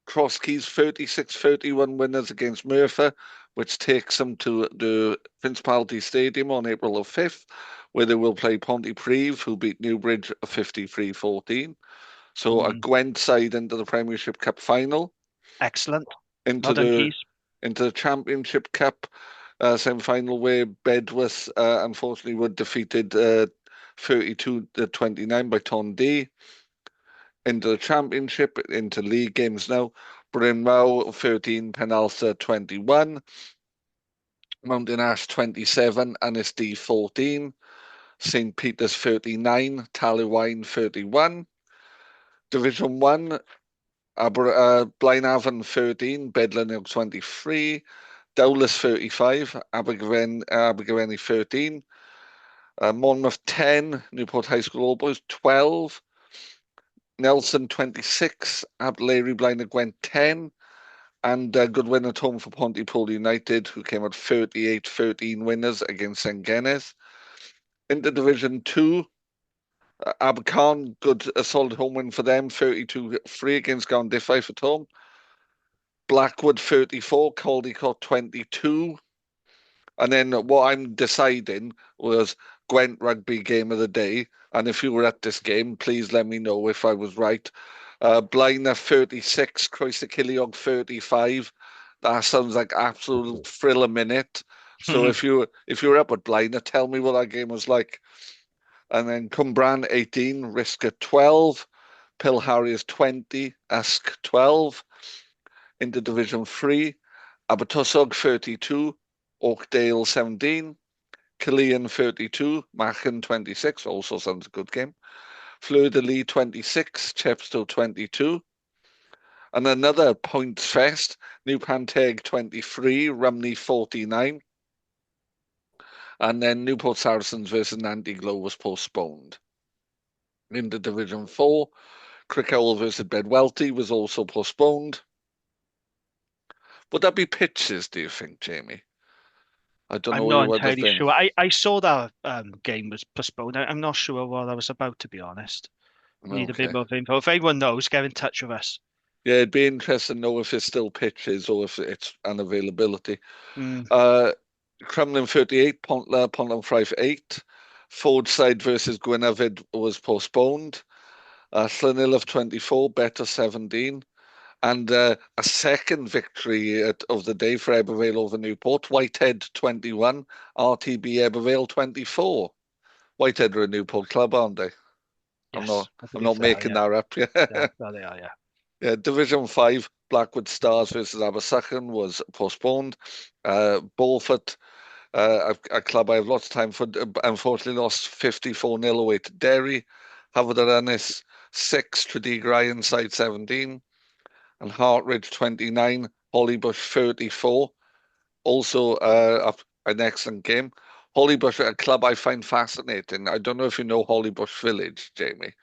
S7: Cross Keys 36-31 winners against Merthyr, which takes them to the Principality Stadium on April the 5th, where they will play Pontypridd, who beat Newbridge 53-14. So a Gwent side into the Premiership Cup final.
S6: Excellent.
S7: Into the Championship Cup semi-final, where Bedworth unfortunately were defeated 32-29 by Tondy. Into the Championship, into league games now. Brynmawr 13, Penaltha 21, Mountain Ash 27, Annisd 14, St Peter's 39, Talywine 31. Division 1, Blaenavon 13, Bedlarnog 23, Dowlais 35, Abergavenny 13, Monmouth 10, Newport High School All Boys 12, Nelson 26, Abdelary Blaenau Gwent 10, and good win at home for Pontypool United, who came out 38-13 winners against St Gennes. Into Division 2, Abercarn, a solid home win for them, 32-3 against Gowndifife at home. Blackwood 34, Caldicott 22. And then what I'm deciding was Gwent Rugby Game of the Day. And if you were at this game, please let me know if I was right. Blaenau 36, Croesakilliog 35. That sounds like absolute thrill a minute. So if you were up at Blaenau, tell me what that game was like. And then Cumbran 18, Risca 12, Pilharriers 20, Usk 12. Into Division 3, Abertwsog 32, Oakdale 17, Killeen 32, Machen 26, also sounds a good game. Fleur-de-Lis 26, Chepstow 22. And another points fest, New Panteg 23, Rumney 49. And then Newport Saracens versus Nantiglow was postponed. Into Division 4, Crickhowell versus Bedwellty was also postponed. Would that be pitches, do you think, Jamie? I don't know.
S6: I'm not entirely sure. I saw that game was postponed. I'm not sure what I was about, to be honest. Need a bit more info. If anyone knows, get in touch with us.
S7: Yeah, it'd be interesting to know if it's still pitches or if it's unavailability. Crumlin 38, Pontland 8. Fordside versus Gwynedd was postponed. Llanillow 24, Better 17. And a second victory of the day for Ebervale over Newport. Whitehead 21, RTB Ebervale 24. Whitehead are a Newport club, aren't they?
S6: Yes,
S7: I'm not making that up. Yeah,
S6: yeah, they are. Yeah.
S7: Yeah. Division 5, Blackwood Stars versus Abersuchan was postponed. Beaufort, a club I have lots of time for, unfortunately lost 54-0 away to Derry. Havant 6, Tredegar Ironside 17. And Hartridge 29, Hollybush 34. Also an excellent game. Hollybush, a club I find fascinating. I don't know if you know Hollybush Village, Jamie.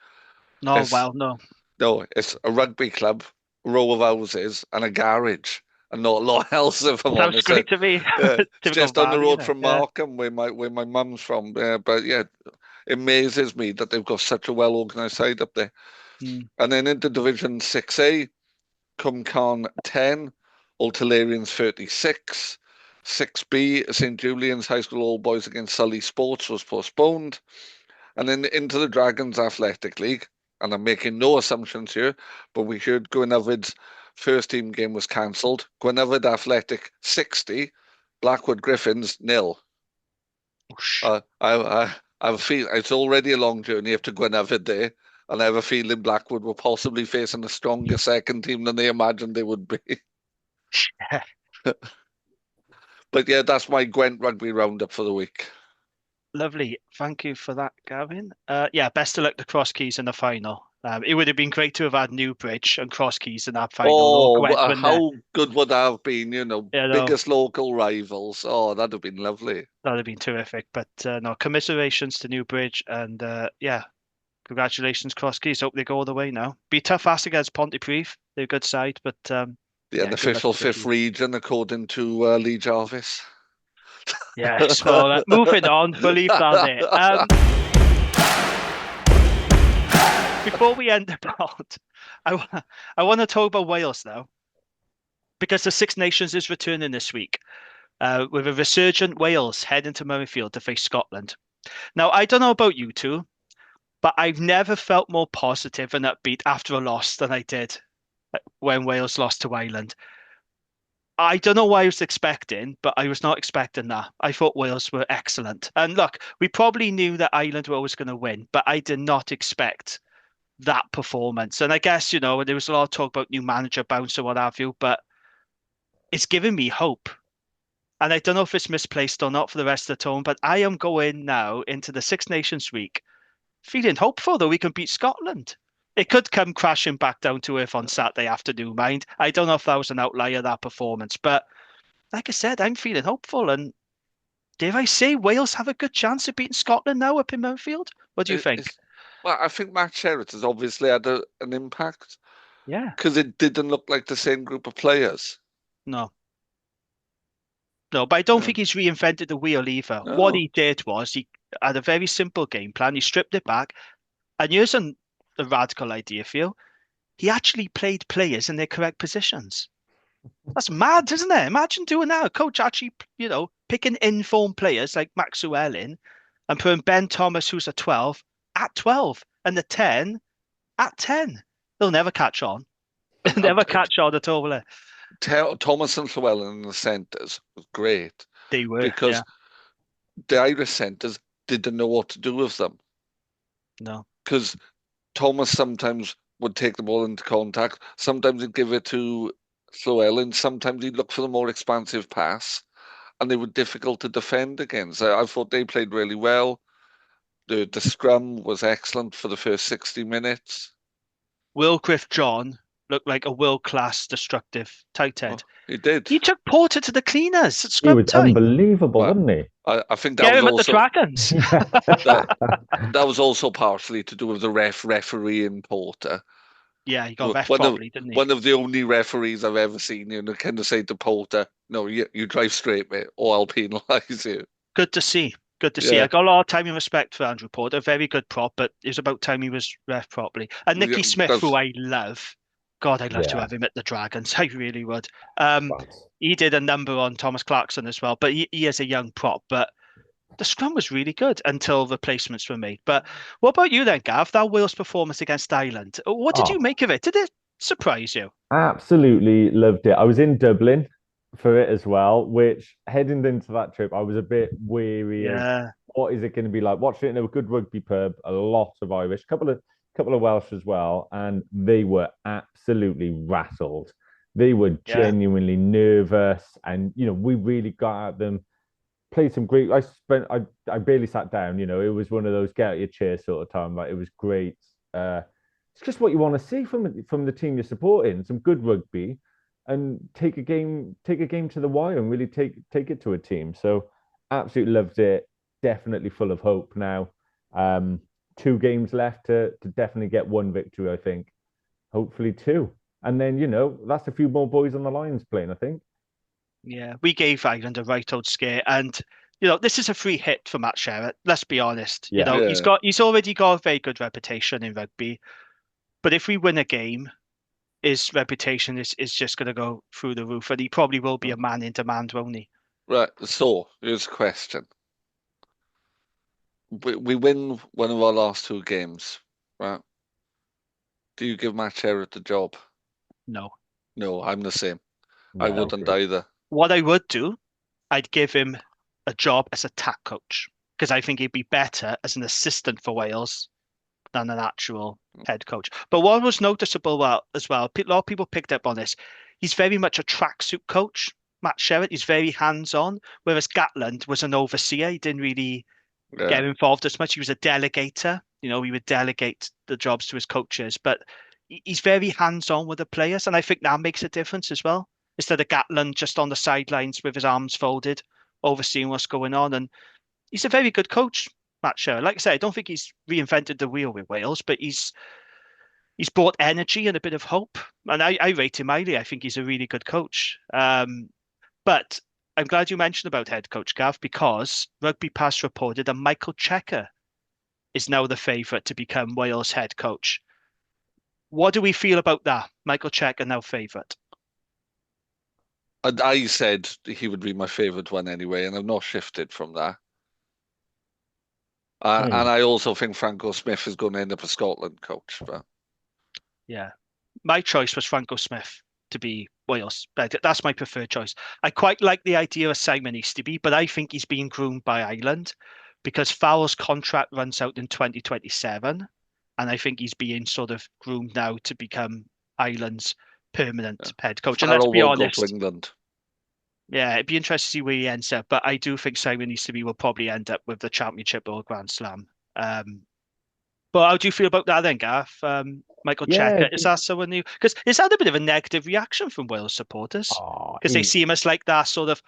S6: No,
S7: No. No, it's a rugby club, row of houses, and a garage, and not a lot else. If I'm honest,
S6: sounds great to me.
S7: It's just on the road from Markham, where my mum's from. But yeah, it amazes me that they've got such a well-organised side up there. And then into Division 6A, Cumcarn 10, Ultalarians 36, 6B, St Julian's High School All Boys against Sully Sports was postponed. And then into the Dragons Athletic League, and I'm making no assumptions here, but we heard Gwynedd first team game was cancelled. Gwynedd Athletic 60, Blackwood Griffins 0. I have a feeling it's already a long journey up to Gwynedd there, and I have a feeling Blackwood were possibly facing a stronger second team than they imagined they would be. But yeah, that's my Gwent rugby roundup for the week.
S6: Lovely. Thank you for that, Gavin. Yeah, best of luck to Cross Keys in the final. It would have been great to have had Newbridge and Cross Keys in that final.
S7: Oh, how good would that have been? Biggest local rivals. Oh, that'd have been lovely.
S6: That'd have been terrific. But no, commiserations to Newbridge, and yeah, congratulations, Cross Keys. Hope they go all the way now. Be tough ask against Pontypridd. They're a good side, but
S7: the unofficial fifth region, according to Lee Jarvis.
S6: Yes, well, moving on, we'll leave that there. Before we end the pod, I want to talk about Wales now, because the Six Nations is returning this week, with a resurgent Wales heading to Murrayfield to face Scotland. Now, I don't know about you two, but I've never felt more positive and upbeat after a loss than I did when Wales lost to Ireland. I don't know what I was expecting, but I was not expecting that. I thought Wales were excellent. And look, we probably knew that Ireland were always going to win, but I did not expect that performance. And I guess, there was a lot of talk about new manager bounce or what have you, but it's given me hope. And I don't know if it's misplaced or not for the rest of the tournament, but I am going now into the Six Nations week feeling hopeful that we can beat Scotland. It could come crashing back down to earth on Saturday afternoon, mind. I don't know if that was an outlier, that performance. But like I said, I'm feeling hopeful. And dare I say, Wales have a good chance of beating Scotland now up in Murrayfield? What do you think?
S7: Well, I think Matt Sherritt has obviously had an impact.
S6: Yeah.
S7: Because it didn't look like the same group of players.
S6: No, but I don't think he's reinvented the wheel either.
S7: No.
S6: What he did was he had a very simple game plan. He stripped it back. And here's a radical idea for you. He actually played players in their correct positions. That's mad, isn't it? Imagine doing that. A coach actually, picking informed players like Max Llewellyn and putting Ben Thomas, who's a 12, at 12 and the 10 at 10. They'll never catch on. They'll never catch on at all, will they?
S7: Thomas and Llewellyn in the centres was great.
S6: They were.
S7: Because the Irish centres didn't know what to do with them.
S6: No.
S7: Because Thomas sometimes would take the ball into contact. Sometimes he'd give it to Llewellyn. Sometimes he'd look for the more expansive pass. And they were difficult to defend against. I thought they played really well. The scrum was excellent for the first 60 minutes.
S6: Will Griff-John looked like a world-class destructive tight end.
S7: He did.
S6: He took Porter to the cleaners at scrum
S8: He was
S6: time.
S8: Unbelievable, wasn't he?
S7: I think that
S6: Get
S7: was
S6: him
S7: also
S6: at the Dragons.
S7: that was also partially to do with the referee in Porter.
S6: Yeah, he got ref properly, didn't he?
S7: One of the only referees I've ever seen, kind of say to Porter, "No, you drive straight, mate, or I'll penalise you."
S6: Good to see. Good to see. I got a lot of time and respect for Andrew Porter. Very good prop, but it was about time he was ref properly. And Nicky Smith, who I love. God, I'd love to have him at the Dragons. I really would. He did a number on Thomas Clarkson as well, but he is a young prop. But the scrum was really good until replacements were made. But what about you then, Gav? That Wales performance against Ireland. What did you make of it? Did it surprise you?
S8: Absolutely loved it. I was in Dublin for it as well, which heading into that trip, I was a bit weary of what is it going to be like. Watching it in a good rugby pub, a lot of Irish, couple of Welsh as well, and they were absolutely rattled. They were genuinely nervous, and we really got at them. Played some great. I barely sat down. It was one of those get out your chair sort of time. Like, it was great. It's just what you want to see from the team you're supporting. Some good rugby, and take a game to the wire and really take it to a team. So absolutely loved it. Definitely full of hope now. 2 games left to definitely get 1 victory, I think. Hopefully 2. And then, that's a few more boys on the Lions playing, I think.
S6: Yeah, we gave Ireland a right old scare. And, this is a free hit for Matt Sherritt. Let's be honest. He's already got a very good reputation in rugby. But if we win a game, his reputation is just going to go through the roof. And he probably will be a man in demand, won't he?
S7: Right, so here's a question. We win one of our last 2 games, right? Do you give Matt Sherritt the job?
S6: No.
S7: No, I'm the same.
S8: No,
S7: I wouldn't either.
S6: What I would do, I'd give him a job as attack coach because I think he'd be better as an assistant for Wales than an actual head coach. But what was noticeable as well, a lot of people picked up on this. He's very much a tracksuit coach. Matt Sherratt, he's very hands-on, whereas Gatland was an overseer. He didn't really get involved as much. He was a delegator. He would delegate the jobs to his coaches, but he's very hands-on with the players, and I think that makes a difference as well. Instead of Gatland just on the sidelines with his arms folded, overseeing what's going on, and he's a very good coach, Matt Sherratt. Like I said, I don't think he's reinvented the wheel with Wales, but he's brought energy and a bit of hope, and I rate him highly. I think he's a really good coach. But I'm glad you mentioned about head coach, Gav, because Rugby Pass reported that Michael Checker is now the favourite to become Wales head coach. What do we feel about that? Michael Checker now favourite.
S7: I said he would be my favourite one anyway, and I've not shifted from that. And I also think Franco Smith is going to end up a Scotland coach. But
S6: yeah, my choice was Franco Smith to be Wales. That's my preferred choice. I quite like the idea of Simon Easterby, but I think he's being groomed by Ireland because Fowler's contract runs out in 2027, and I think he's being sort of groomed now to become Ireland's permanent head coach. And let's be honest,
S7: go to England.
S6: Yeah, it'd be interesting to see where he ends up, but I do think Simon Easterby will probably end up with the Championship or Grand Slam. But how do you feel about that then, Gareth? Michael Checker, is that someone new? Because it's had a bit of a negative reaction from Wales supporters because they see him as like that sort of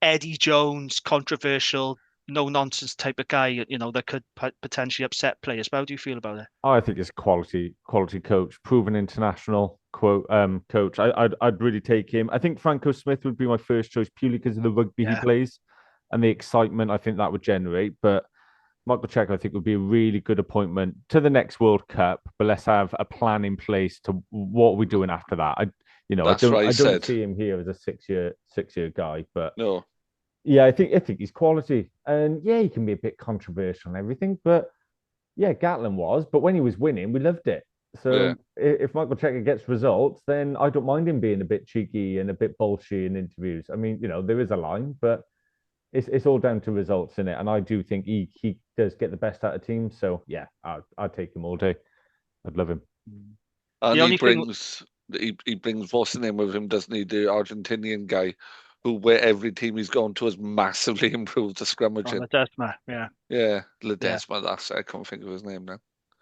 S6: Eddie Jones, controversial, no-nonsense type of guy, that could potentially upset players. But how do you feel about it?
S8: I think it's quality coach, proven international coach. I'd really take him. I think Franco Smith would be my first choice purely because of the rugby he plays and the excitement I think that would generate. But Michael Checker, I think, would be a really good appointment to the next World Cup. But let's have a plan in place to what we're doing after that. I don't see him here as a six-year guy, but
S7: no.
S8: Yeah, I think he's quality, and he can be a bit controversial and everything, but Gatland was. But when he was winning, we loved it. So if Michael Checker gets results, then I don't mind him being a bit cheeky and a bit bolshy in interviews. I mean, there is a line, but it's all down to results in it, and I do think he does get the best out of teams. So I'd take him all day. I'd love him.
S7: And he brings what's the name with him, doesn't he? The Argentinian guy, who where every team he's gone to has massively improved the scrummaging.
S6: Ledesma,
S7: Ledesma. That's I can't think of his name now.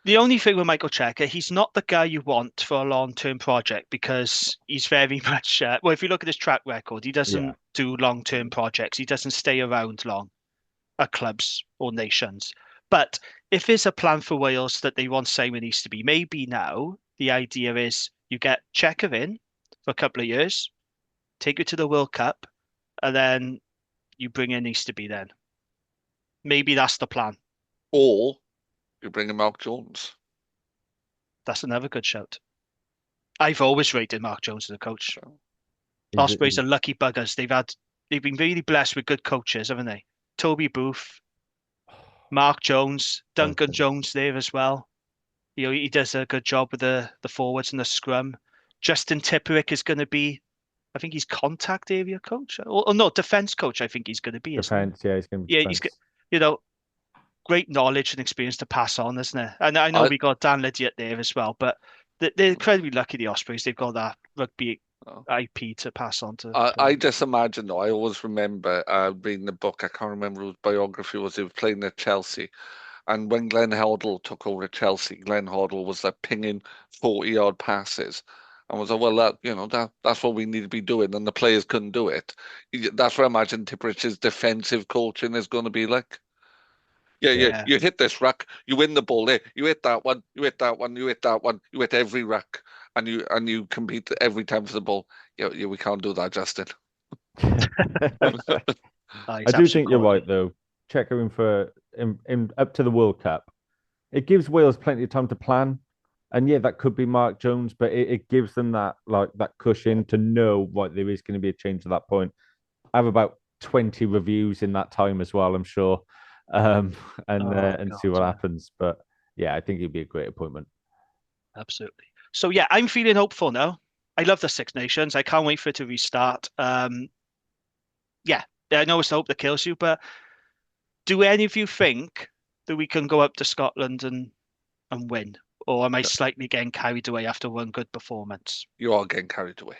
S6: The only thing with Michael Checker, he's not the guy you want for a long-term project because he's very much. If you look at his track record, he doesn't do long-term projects. He doesn't stay around long at clubs or nations. But if there's a plan for Wales that they want Simon Easterby, maybe now the idea is you get Checker in for a couple of years, take it to the World Cup, and then you bring in Easterby then. Maybe that's the plan.
S7: Or you bring in Mark Jones.
S6: That's another good shout. I've always rated Mark Jones as a coach. Ospreys are lucky buggers. They've been really blessed with good coaches, haven't they? Toby Booth, Mark Jones, Duncan Jones there as well. He does a good job with the forwards and the scrum. Justin Tipperick is going to be, I think he's contact area coach. Or no, defence coach. I think he's going to be.
S8: Defence, he's going to be.
S6: He's great knowledge and experience to pass on, isn't it? And I know we got Dan Lydiate there as well, but they're incredibly lucky, the Ospreys. They've got that rugby IP to pass on to.
S7: I just imagine, though, I always remember reading the book, I can't remember whose biography was, he was playing at Chelsea. And when Glenn Hoddle took over at Chelsea, Glenn Hoddle was pinging 40-yard passes. And was like, well, that's what we need to be doing, and the players couldn't do it. That's what I imagine Tipperich's defensive coaching is going to be like. Yeah. You hit this rack, you win the ball there. You hit that one, you hit that one, you hit that one, you hit every rack, and you compete every time for the ball. Yeah, we can't do that, Justin.
S8: I do think you're right, though. Checker in for up to the World Cup. It gives Wales plenty of time to plan, and that could be Mark Jones, but it gives them that cushion to know there is going to be a change at that point. I have about 20 reviews in that time as well, I'm sure. And see what happens. But I think it'd be a great appointment.
S6: Absolutely. So I'm feeling hopeful now. I love the Six Nations. I can't wait for it to restart. Yeah, I know it's the hope that kills you, but do any of you think that we can go up to Scotland and win? Or am I slightly getting carried away after one good performance?
S7: You are getting carried away.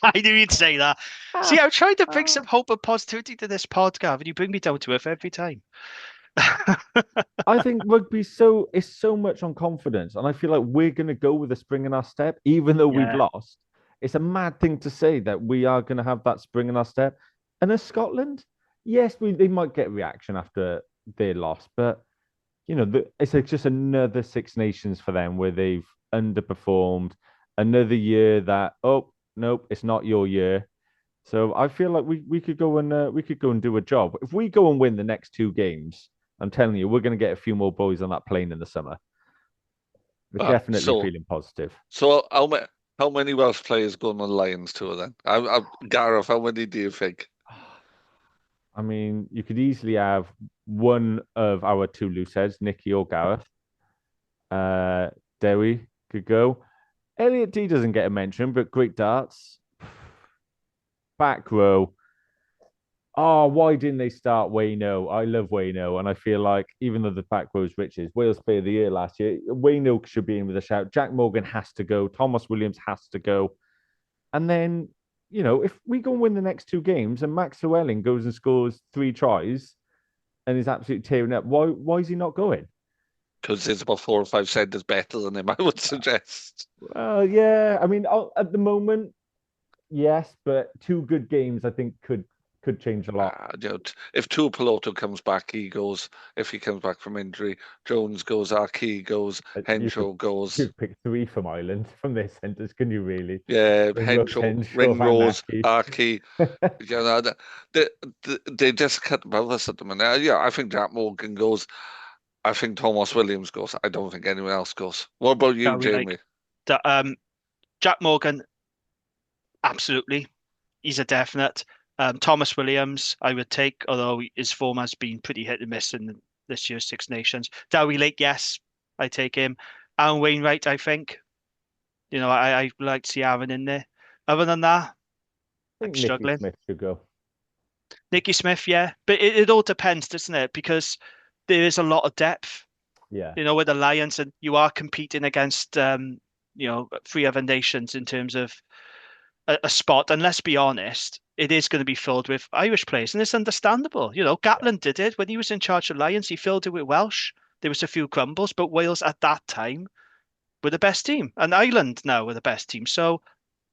S6: I knew you'd say that. See, I'm trying to bring some hope and positivity to this podcast, and you bring me down to earth every time.
S8: I think rugby is so much on confidence, and I feel like we're going to go with a spring in our step, even though we've lost. It's a mad thing to say that we are going to have that spring in our step. And as Scotland, yes, they might get a reaction after their loss, but it's just another Six Nations for them where they've underperformed. Another year that nope, it's not your year. So I feel like we could go and do a job. If we go and win the next 2 games, I'm telling you, we're going to get a few more boys on that plane in the summer. We're definitely feeling positive.
S7: So how many Welsh players going on the Lions tour then? Gareth, how many do you think?
S8: I mean, you could easily have one of our 2 loose heads, Nicky or Gareth. Dewi could go. Elliot D doesn't get a mention, but great darts. Back row. Oh, why didn't they start Wayno? I love Wayno, and I feel like even though the back row is riches, Wales Player of the Year last year, Wayno should be in with a shout. Jack Morgan has to go. Thomas Williams has to go. And then, if we go and win the next 2 games and Max Llewellyn goes and scores 3 tries and is absolutely tearing up, why is he not going?
S7: Because there's about 4 or 5 centres better than him, I would suggest.
S8: Yeah. I mean, at the moment, yes, but 2 good games, I think, could change a lot.
S7: If Tuipulotu comes back, he goes. If he comes back from injury, Jones goes, Aki goes, Henshaw goes.
S8: You pick 3 from Ireland from their centres, can you really?
S7: Yeah, Henshaw, Ringrose, Aki. They just cut above us at the minute. Yeah, I think Jack Morgan goes. I think Thomas Williams goes. I don't think anyone else goes. What about you, Jamie?
S6: Jack Morgan, absolutely. He's a definite. Thomas Williams, I would take, although his form has been pretty hit and miss in this year's Six Nations. Dowie Lake, yes, I take him. Aaron Wainwright, I think. I like to see Aaron in there. Other than that, I'm struggling.
S8: Nicky Smith should go.
S6: Nicky Smith, yeah. But it all depends, doesn't it? Because there is a lot of depth.
S8: Yeah.
S6: With the Lions, and you are competing against, 3 other nations in terms of a spot. And let's be honest, it is going to be filled with Irish players, and it's understandable. Gatland did it when he was in charge of Lions. He filled it with Welsh. There was a few crumbles, but Wales at that time were the best team, and Ireland now were the best team. So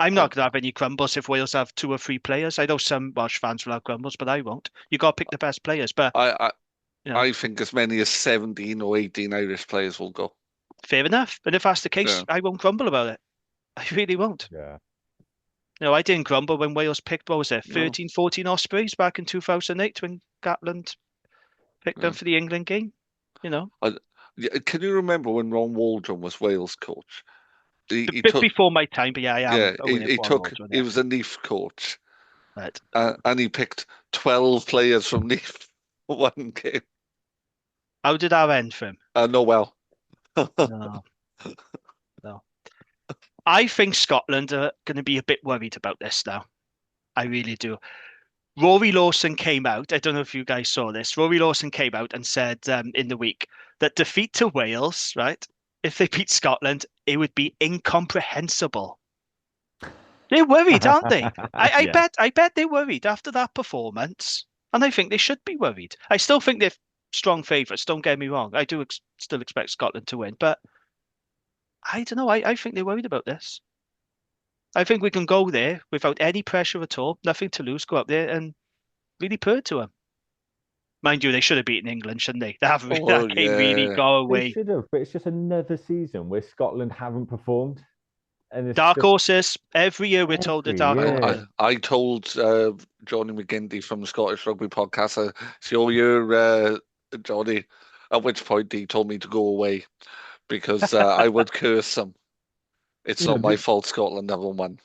S6: I'm not going to have any crumbles if Wales have 2 or 3 players. I know some Welsh fans will have crumbles, but I won't. You got to pick the best players. But
S7: I think as many as 17 or 18 Irish players will go.
S6: Fair enough. And if that's the case, I won't grumble about it. I really won't.
S8: Yeah.
S6: No, I didn't grumble when Wales picked, 13, 14 Ospreys back in 2008 when Gatland picked them for the England game,
S7: Can you remember when Ron Waldron was Wales coach?
S6: Before my time, but yeah, I am.
S7: He was a Neath coach.
S6: Right.
S7: And he picked 12 players from Neath for 1 game.
S6: How did that end for him?
S7: No, well.
S6: No. I think Scotland are going to be a bit worried about this now. I really do. Rory Lawson came out. I don't know if you guys saw this. Rory Lawson came out and said in the week that defeat to Wales, right? If they beat Scotland, it would be incomprehensible. They're worried, aren't they? I bet they're worried after that performance, and I think they should be worried. I still think they're strong favourites. Don't get me wrong. I do still expect Scotland to win, but I don't know. I think they're worried about this. I think we can go there without any pressure at all, nothing to lose, go up there and really purr to them. Mind you, they should have beaten England, shouldn't they? That game really go away.
S8: They should have, but it's just another season where Scotland haven't performed. And
S6: dark horses. Every year we're told the dark horses.
S7: I told Johnny McGinty from the Scottish Rugby Podcast, it's your year, Johnny, at which point he told me to go away because I would curse them. It's not my fault Scotland haven't won.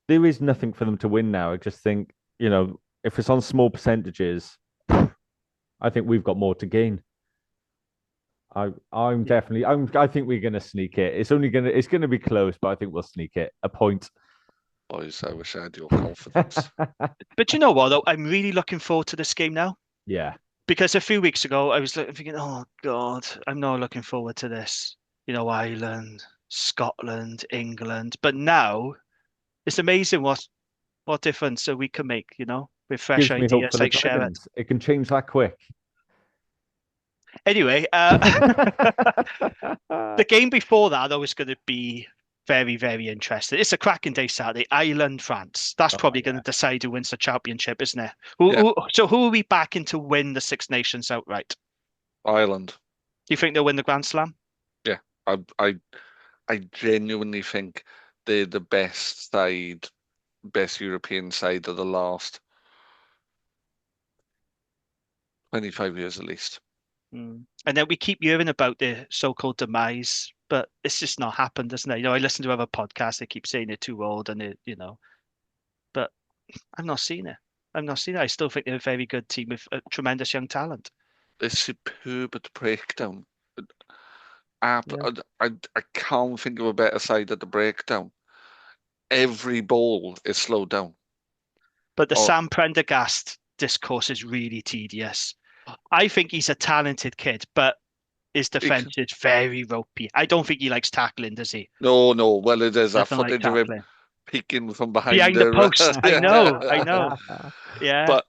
S8: There is nothing for them to win now. I just think, if it's on small percentages, I think we've got more to gain. I think we're gonna sneak it. It's gonna be close, but I think we'll sneak it. A point.
S7: Boys, I wish I had your confidence.
S6: But you know what, though? I'm really looking forward to this game now.
S8: Yeah.
S6: Because a few weeks ago, I was thinking, oh, God, I'm not looking forward to this. Ireland, Scotland, England. But now, it's amazing what difference we can make, with fresh
S8: Gives me hope
S6: ideas
S8: for the
S6: like Sherrod.
S8: Dragons. It can change that quick.
S6: Anyway, the game before that, though, is going to be very, very interesting. It's a cracking day Saturday. Ireland, France. That's probably going to decide who wins the championship, isn't it? So who are we backing to win the Six Nations outright?
S7: Ireland.
S6: Do you think they'll win the Grand Slam?
S7: Yeah, I genuinely think they're the best European side of the last 25 years at least.
S6: And then we keep hearing about the so-called demise, but it's just not happened, isn't it? I listen to other podcasts, they keep saying they're too old and but I'm not seeing it. I still think they're a very good team with a tremendous young talent.
S7: They're superb at breakdown. I can't think of a better side at the breakdown. Every ball is slowed down.
S6: But the Sam Prendergast discourse is really tedious. I think he's a talented kid, but his defense is very ropey. I don't think he likes tackling, does he?
S7: No. Well, it is that
S6: Nothing
S7: footage
S6: like
S7: of him peeking from behind
S6: the post. I know. Yeah.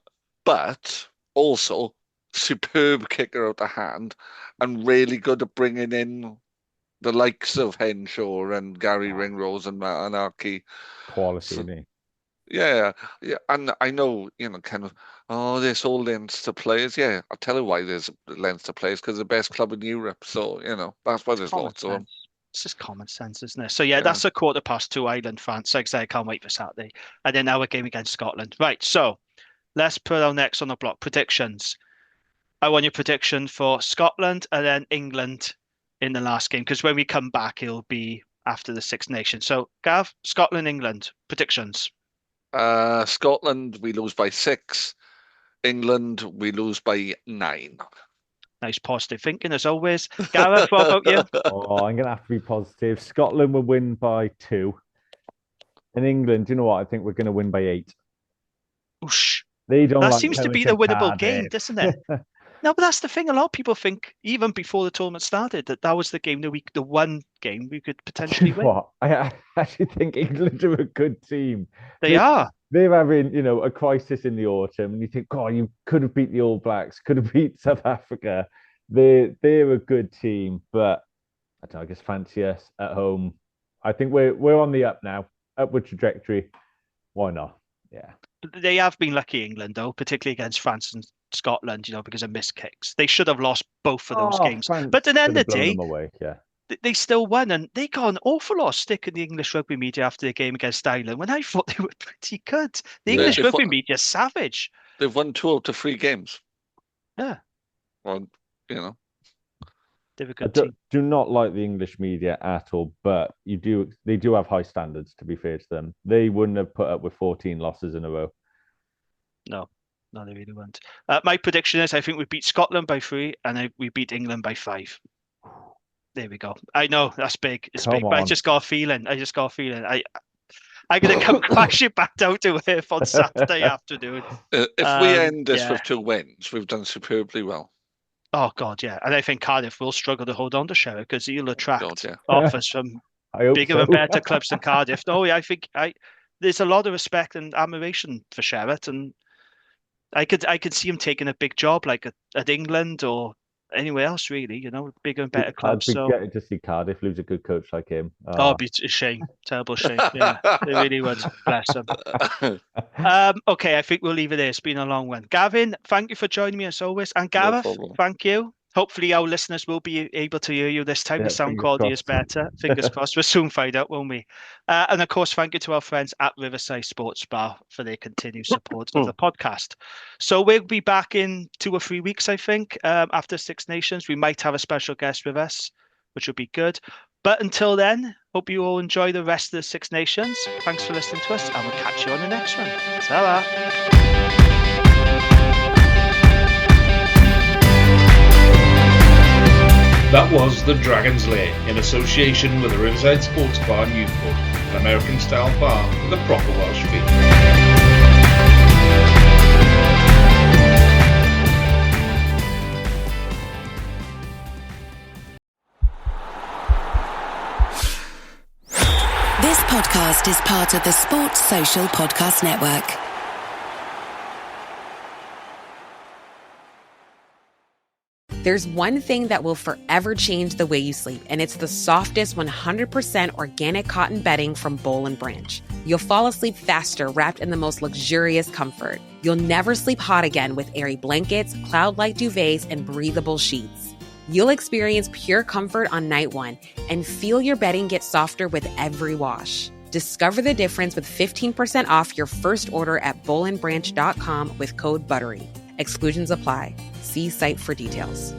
S7: But also superb kicker out the hand and really good at bringing in the likes of Henshaw and Gary Ringrose and Matt Anarchy.
S8: Quality, isn't he?
S7: Yeah, and I know, kind of, this all Leinster players. Yeah, I'll tell you why there's Leinster players, because they're the best club in Europe. So, that's why there's lots of them.
S6: It's just common sense, isn't it? So, that's a 2:15, Ireland, France. Like I say, I can't wait for Saturday. And then our game against Scotland. Right, so let's put our next on the block. Predictions. I want your prediction for Scotland and then England in the last game, because when we come back, it'll be after the Six Nations. So, Gav, Scotland, England, predictions.
S7: Scotland, we lose by 6. England, we lose by 9.
S6: Nice positive thinking, as always. Gareth, what about you?
S8: I'm going to have to be positive. Scotland will win by 2. And England, you know what? I think we're going to win by 8.
S6: Oosh.
S8: That
S6: seems to be the winnable game, doesn't it? No, but that's the thing. A lot of people think, even before the tournament started, that was the game, the one game we could potentially win.
S8: What? I actually think England are a good team.
S6: They are.
S8: They're having, a crisis in the autumn, and you think, God, you could have beat the All Blacks, could have beat South Africa. They're a good team, but I don't know, I guess fancy us at home. I think we're on the up now, upward trajectory. Why not? Yeah.
S6: They have been lucky, England, though, particularly against France and Scotland, because of missed kicks. They should have lost both of those games.
S8: France
S6: but at the end of the day,
S8: away. Yeah.
S6: They still won, and they got an awful lot of stick in the English rugby media after the game against Ireland, when I thought they were pretty good. The English rugby media is savage.
S7: They've won 2 out of 3 games.
S6: Yeah.
S7: Well,
S6: they're a good team.
S8: Do not like the English media at all, but they do have high standards, to be fair to them. They wouldn't have put up with 14 losses in a row.
S6: No, they really won't. My prediction is I think we beat Scotland by 3 and we beat England by 5. There we go. I know that's big. It's big, but I just got a feeling. I'm going to come crashing back down to earth on Saturday afternoon.
S7: If we end this with 2 wins, we've done superbly well.
S6: Oh, God, yeah. And I think Cardiff will struggle to hold on to Sherrod, because he'll attract offers from bigger and better clubs than Cardiff. No, I think there's a lot of respect and admiration for Sherrod, and I could see him taking a big job like at England or anywhere else, really, bigger and better clubs.
S8: I'd be getting to see Cardiff lose a good coach like him.
S6: It'd be a shame. Terrible shame. Yeah, it really would. Bless him. Okay, I think we'll leave it there. It's been a long one. Gavin, thank you for joining me as always. And Gareth, thank you. Hopefully our listeners will be able to hear you this time. The sound quality is better. Fingers crossed. We'll soon find out, won't we? And of course, thank you to our friends at Riverside Sports Bar for their continued support of the podcast. So we'll be back in 2 or 3 weeks, I think, after Six Nations. We might have a special guest with us, which will be good. But until then, hope you all enjoy the rest of the Six Nations. Thanks for listening to us, and we'll catch you on the next one. Ta-ra.
S5: That was the Dragons Lair in association with the Riverside Sports Bar Newport. an American-style bar with a proper Welsh feel.
S9: This podcast is part of the Sports Social Podcast Network.
S10: There's one thing that will forever change the way you sleep, and it's the softest 100% organic cotton bedding from Boll & Branch. You'll fall asleep faster wrapped in the most luxurious comfort. You'll never sleep hot again with airy blankets, cloud-like duvets, and breathable sheets. You'll experience pure comfort on night one and feel your bedding get softer with every wash. Discover the difference with 15% off your first order at bollandbranch.com with code BUTTERY. Exclusions apply. See site for details.